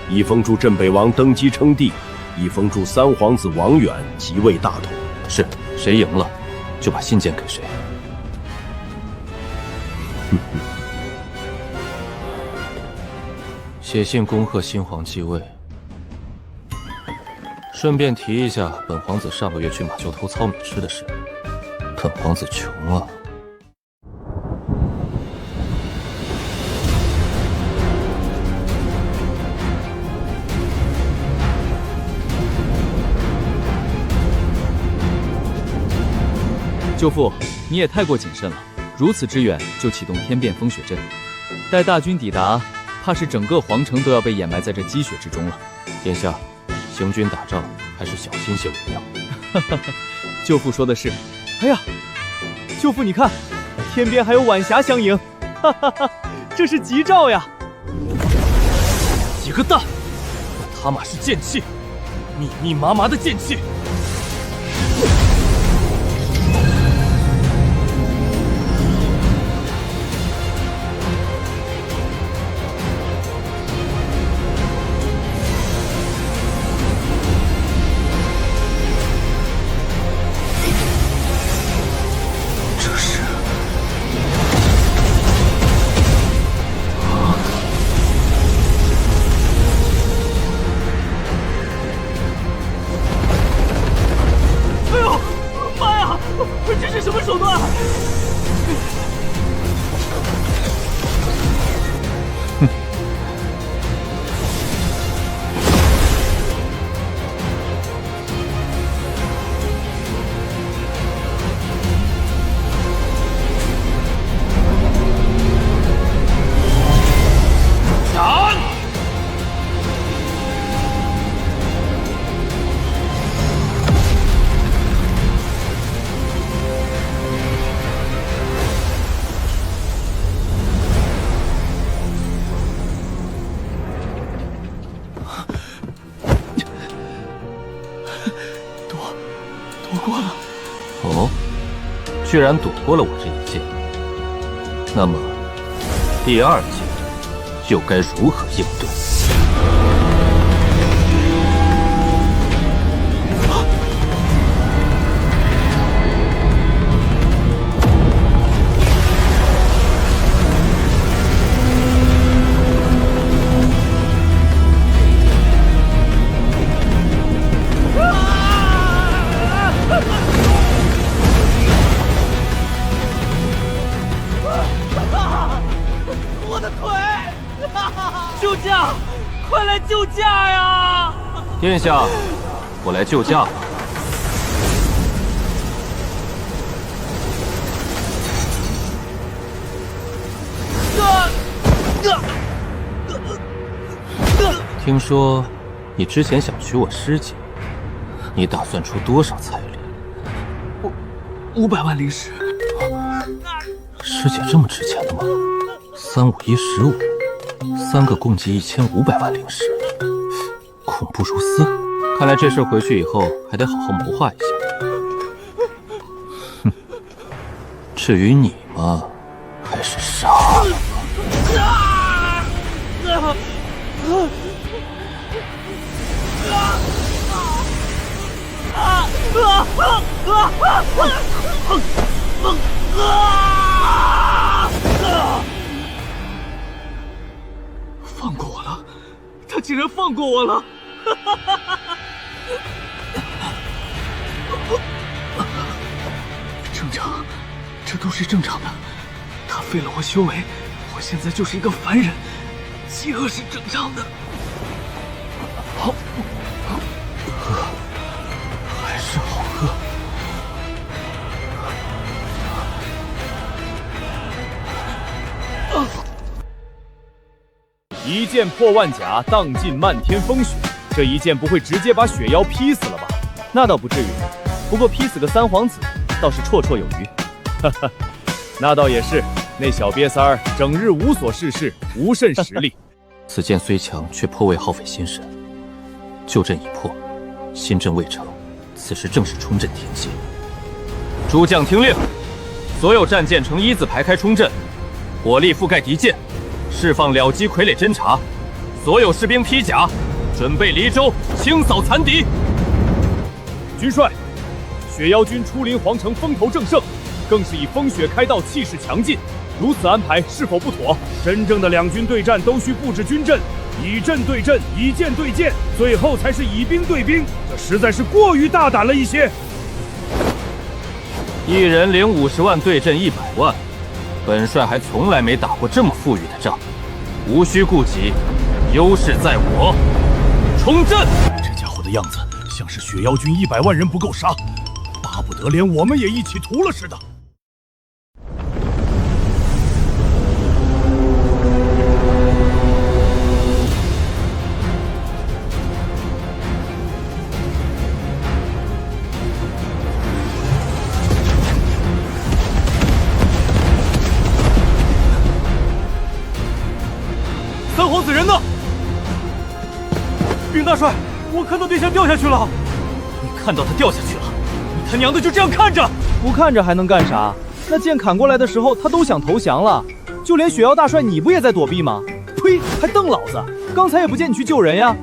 一封祝镇北王登基称帝，一封祝三皇子王远即位大统。
是，谁赢了，就把信件给谁。写信恭贺新皇继位，顺便提一下本皇子上个月去马厩偷糙米吃的事。本皇子穷啊。
舅父，你也太过谨慎了，如此之远就启动天变风雪阵，待大军抵达，怕是整个皇城都要被掩埋在这积雪之中了。
殿下，行军打仗还是小心些为妙。
舅父说的是。哎呀，舅父你看，天边还有晚霞相迎，哈哈哈，这是吉兆呀！
几个蛋，我他妈是剑气，密密麻麻的剑气！
过了。
哦，居然躲过了我这一剑，那么第二剑又该如何应对？
救驾呀！
殿下，我来救驾了。听说你之前想娶我师姐，你打算出多少彩礼
？500万灵石。
师姐这么值钱的吗？3、5、1、15，3个共计1500万灵石。恐怖如斯，看来这事回去以后还得好好谋划一下。哼，至于你嘛，还是杀了
放过我了，他竟然放过我了！正常，这都是正常的。他废了我修为，我现在就是一个凡人，饥饿是正常的。好，
饿，还是好饿。
一剑破万甲，荡尽漫天风雪。这一剑不会直接把雪妖劈死了吧？那倒不至于，不过劈死个三皇子倒是绰绰有余。哈哈，那倒也是。那小瘪三儿整日无所事事，无甚实力。
此剑虽强，却颇为耗费心神。旧阵已破，新阵未成，此时正是冲阵天机。诸将听令，所有战舰呈一字排开冲阵，火力覆盖敌舰。释放了机傀儡侦察，所有士兵披甲，准备离舟清扫残敌。
军帅，雪妖军出临皇城，风头正盛，更是以风雪开道，气势强劲。如此安排是否不妥？真正的两军对战都需布置军阵，以阵对阵，以舰对舰，最后才是以兵对兵，这实在是过于大胆了一些。
一人领50万对阵100万。本帅还从来没打过这么富裕的仗，无需顾及，优势在我。冲阵！
这家伙的样子像是雪妖军100万人不够杀，巴不得连我们也一起屠了似的。
三皇子人呢？禀大帅，我看到殿下掉下去了。
你看到他掉下去了？你他娘的就这样看着？
不看着还能干啥？那剑砍过来的时候，他都想投降了。就连雪妖大帅你不也在躲避吗？呸！还瞪老子！刚才也不见你去救人呀。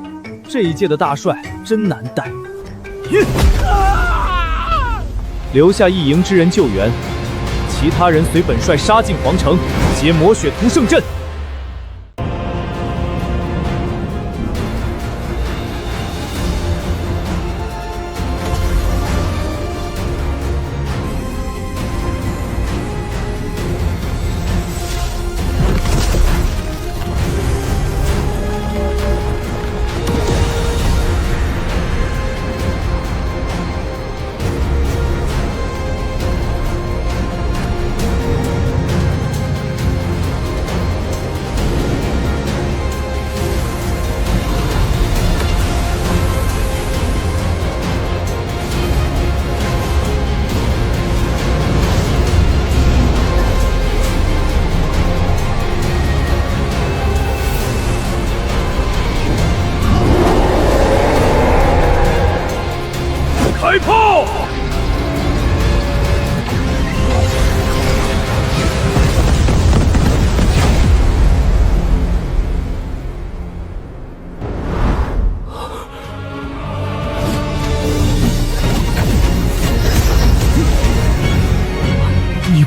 这一届的大帅真难带。留下一营之人救援，其他人随本帅杀进皇城，皆抹血屠圣阵。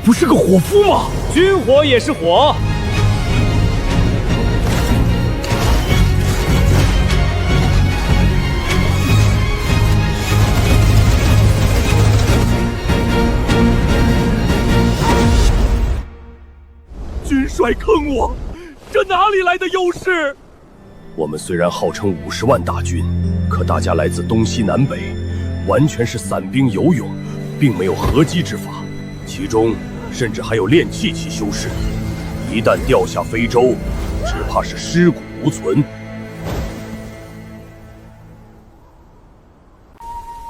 不是个伙夫吗？
军火也是火。
军帅坑我，这哪里来的优势？
我们虽然号称50万大军，可大家来自东西南北，完全是散兵游勇，并没有合击之法，其中甚至还有炼气期修士。一旦掉下非洲，只怕是尸骨无存。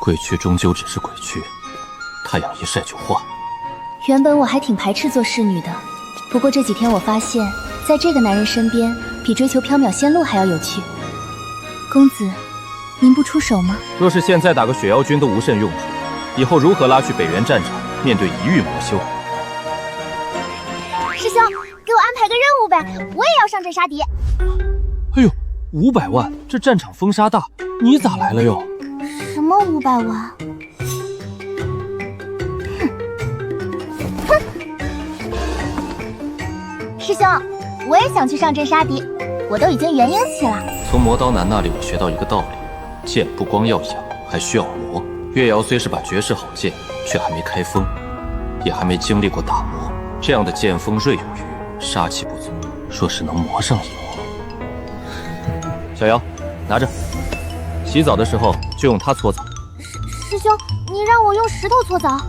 鬼区终究只是鬼区，太阳一晒就化。
原本我还挺排斥做侍女的，不过这几天我发现，在这个男人身边，比追求缥缈仙路还要有趣。公子，您不出手吗？
若是现在打个雪妖军都无甚用处，以后如何拉去北原战场面对一域魔修？
师兄，给我安排个任务呗，我也要上阵杀敌。
哎呦，500万，这战场风沙大，你咋来了又？
什么500万？师兄，我也想去上阵杀敌，我都已经元婴期了。
从魔刀男那里我学到一个道理，剑不光要养，还需要磨。月瑶虽是把绝世好剑，却还没开封，也还没经历过打磨。这样的剑锋锐有余，杀气不足，若是能磨上一磨。小瑶，拿着，洗澡的时候就用它搓澡。
师兄，你让我用石头搓澡？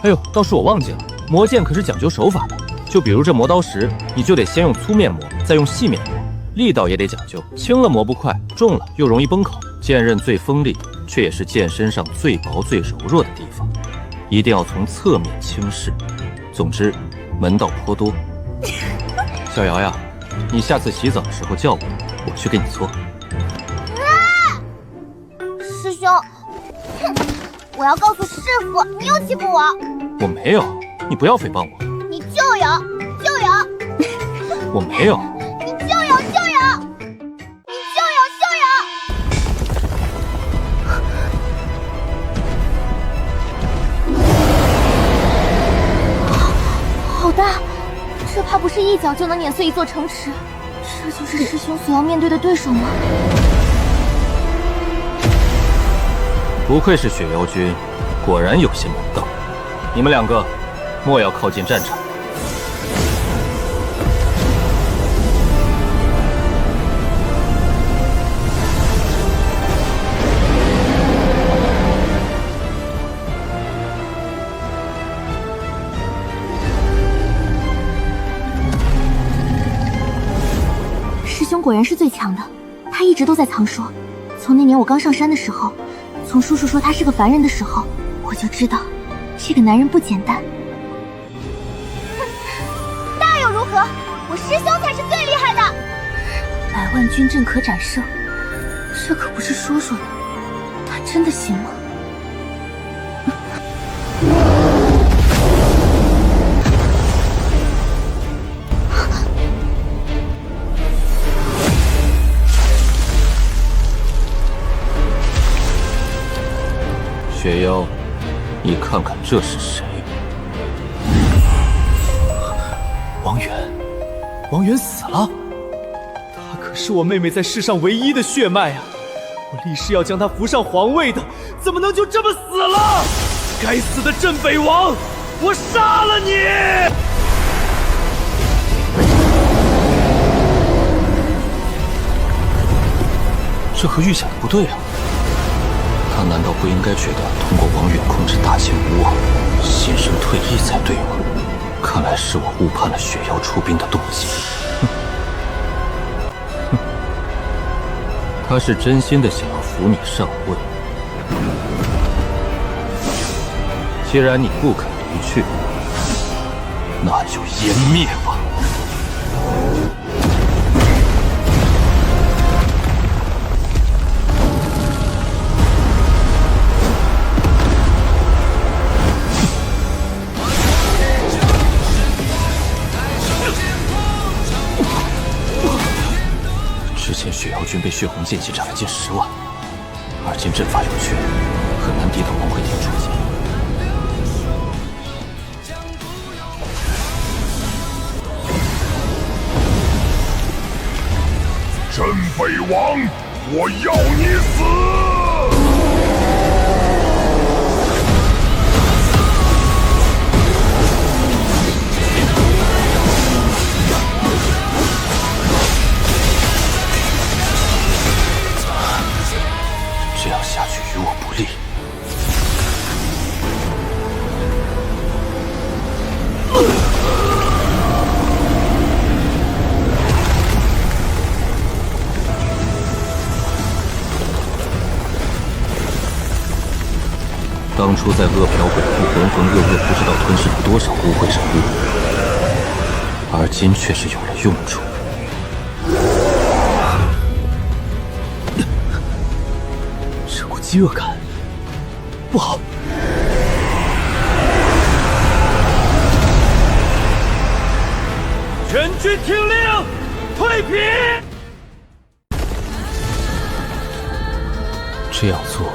哎呦，倒是我忘记了，磨剑可是讲究手法的。就比如这磨刀石，你就得先用粗面磨，再用细面磨，力道也得讲究，轻了磨不快，重了又容易崩口。剑刃最锋利，却也是剑身上最薄最柔弱的地方，一定要从侧面轻视。总之，门道颇多。小瑶呀，你下次洗澡的时候叫我去给你搓。
师兄，哼，我要告诉师傅，你又欺负我。
我没有，你不要诽谤我。
你就有，
我没有。
你就有，你就有。好大，这怕不是一脚就能碾碎一座城池。这就是师兄所要面对的对手吗？
不愧是雪妖君，果然有些门道。你们2个，莫要靠近战场。
师兄果然是最强的，他一直都在藏说。从那年我刚上山的时候，从叔叔说他是个凡人的时候，我就知道这个男人不简单。那又如何？我师兄才是最厉害的。100万军阵可斩胜，这可不是说说的，他真的行吗？
雪妖，你看看这是谁？
王源死了，她可是我妹妹在世上唯一的血脉啊！我立誓要将她扶上皇位的，怎么能就这么死了？该死的镇北王，我杀了你！
这和预想的不对啊！他难道不应该觉得通过王远控制大秦无望，心生退意才对吗？看来是我误判了雪妖出兵的动机。他是真心的想要扶你上位。既然你不肯离去，那就湮灭吧。之前雪妖军被血红剑气斩了近10万，而今阵法有缺，很难抵挡王会天出击。
真北王，我要你死！
这样下去与我不利。当初在恶殍鬼窟浑浑噩噩，不知道吞噬了多少污秽人物，而今却是有了用处。
这股饥饿感不好。
全军听令，退皮！
这样做，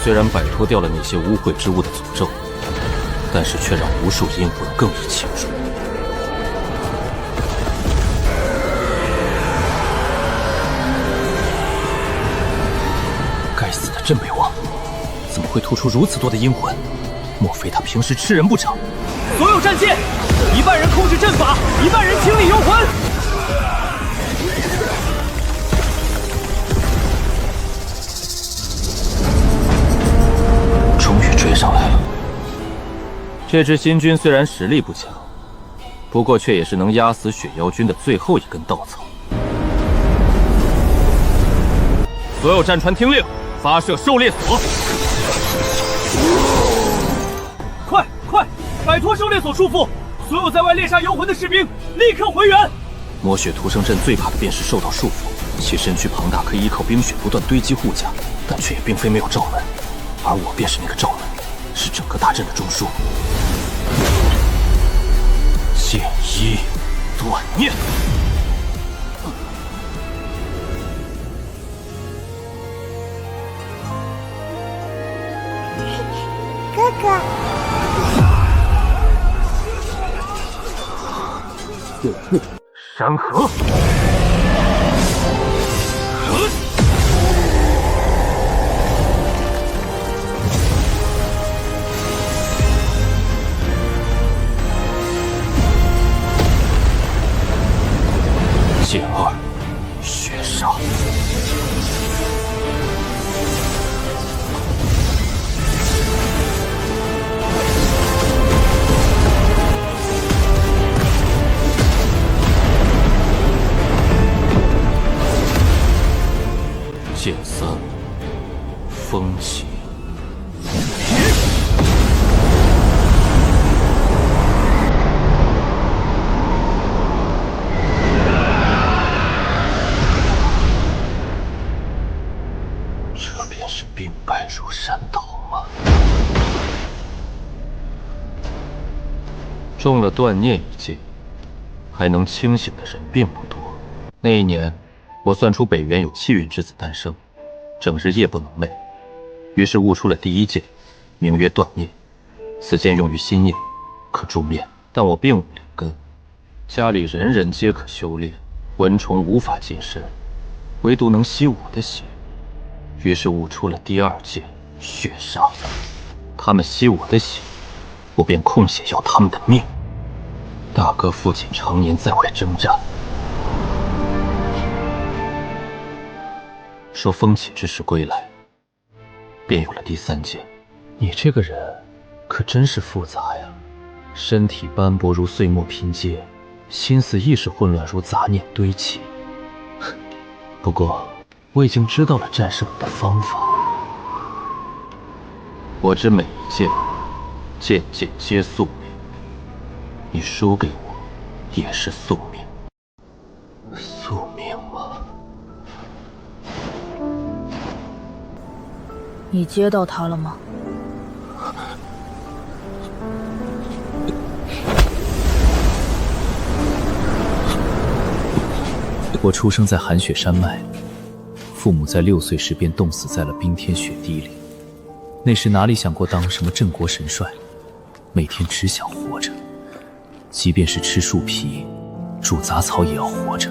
虽然摆脱掉了那些污秽之物的诅咒，但是却让无数阴魂更易侵入。该死的镇北王，怎么会吐出如此多的阴魂？莫非他平时吃人不成？
所有战线，一半人控制阵法，一半人清理幽魂。
终于追上来了。这支新军虽然实力不强，不过却也是能压死雪妖军的最后一根稻草。
所有战船听令，发射狩猎索！
快快，摆脱狩猎索束缚！所有在外猎杀幽魂的士兵，立刻回援！
魔血屠生阵最怕的便是受到束缚，其身躯庞大，可以依靠冰雪不断堆积护甲，但却也并非没有罩门，而我便是那个罩门，是整个大阵的中枢。剑一断念。
哥哥，
山河。
剑二，血杀。剑三，风起。这便是兵败如山倒吗？中了断念一击，还能清醒的人并不多。那一年，我算出北原有7允之子诞生，整日夜不能寐，于是悟出了第一剑，名曰断念。此剑用于心念，可助面，但我并无灵根，家里人人皆可修炼，蚊虫无法近身，唯独能吸我的血。于是悟出了第二剑血杀，他们吸我的血，我便控血要他们的命。大哥父亲常年在外征战，说风起之时归来，便有了第三剑。你这个人可真是复杂呀，身体斑驳如碎末拼接，心思亦是混乱如杂念堆砌。不过我已经知道了战胜你的方法。我之每一剑，剑剑皆宿命，你输给我也是宿命。宿命吗？
你接到他了吗？
我出生在寒雪山脉，父母在6岁时便冻死在了冰天雪地里。那时哪里想过当什么镇国神帅，每天只想活着，即便是吃树皮、煮杂草也要活着。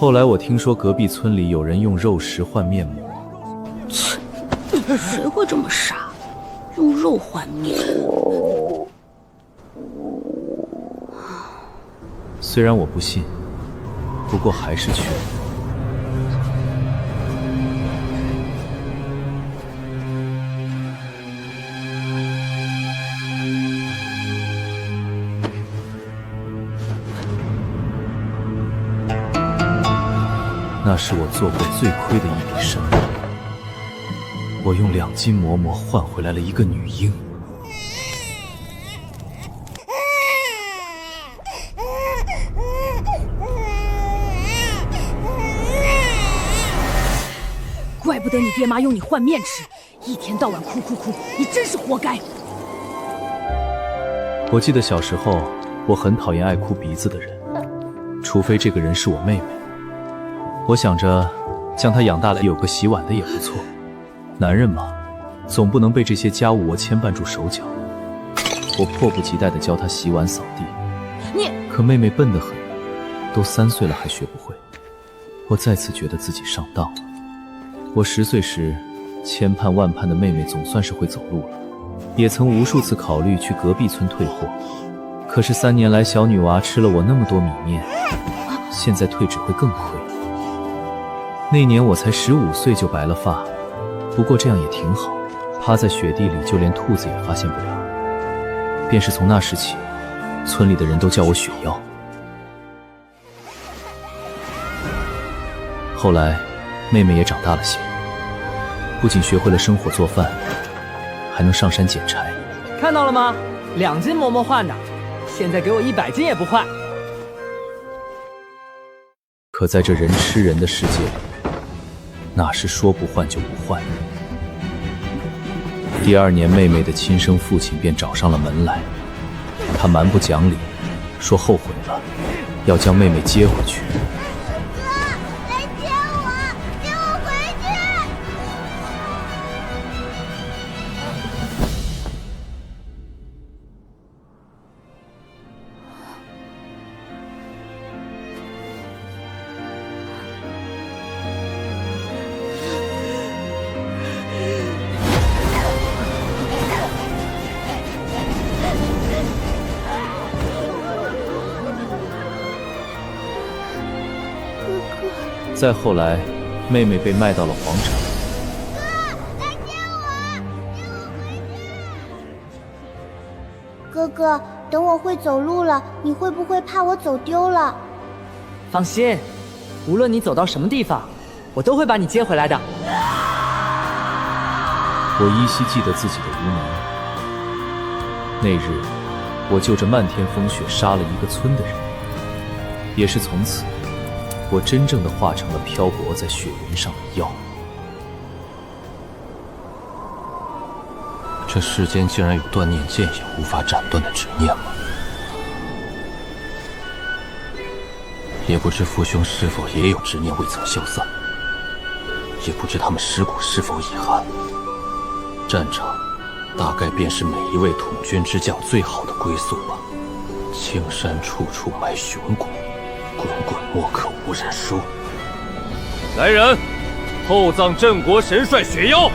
后来我听说隔壁村里有人用肉食换面膜。
切，谁会这么傻，用肉换面？
虽然我不信，不过还是去了。那是我做过最亏的一笔生意。我用2斤馍馍换回来了一个女婴。
怪不得你爹妈用你换面吃，一天到晚哭，你真是活该。
我记得小时候，我很讨厌爱哭鼻子的人，除非这个人是我妹妹。我想着，将她养大了，有个洗碗的也不错。男人嘛，总不能被这些家务活牵绊住手脚。我迫不及待地教她洗碗扫地。可妹妹笨得很，都3岁了还学不会。我再次觉得自己上当了。我10岁时，千盼万盼的妹妹总算是会走路了，也曾无数次考虑去隔壁村退货。可是3年来，小女娃吃了我那么多米面，现在退只会更亏。那年我才15岁就白了发，不过这样也挺好，趴在雪地里就连兔子也发现不了。便是从那时起，村里的人都叫我雪妖。后来妹妹也长大了些，不仅学会了生火做饭，还能上山捡柴。
看到了吗？2斤馍馍换的，现在给我100斤也不换。
可在这人吃人的世界里，哪是说不换就不换的？第2年，妹妹的亲生父亲便找上了门来，他蛮不讲理，说后悔了，要将妹妹接回去。再后来，妹妹被卖到了皇城。
哥哥，等我会走路了，你会不会怕我走丢了？
放心，无论你走到什么地方，我都会把你接回来的。
我依稀记得自己的无能。那日，我就着漫天风雪杀了一个村的人，也是从此，我真正的化成了漂泊在雪原上的妖。
这世间竟然有断念剑也无法斩断的执念吗？也不知父兄是否也有执念未曾消散，也不知他们尸骨是否已寒。战场大概便是每一位统军之将最好的归宿吧。青山处处埋玄骨，滚滚莫可无人书。
来人，厚葬镇国神帅雪妖。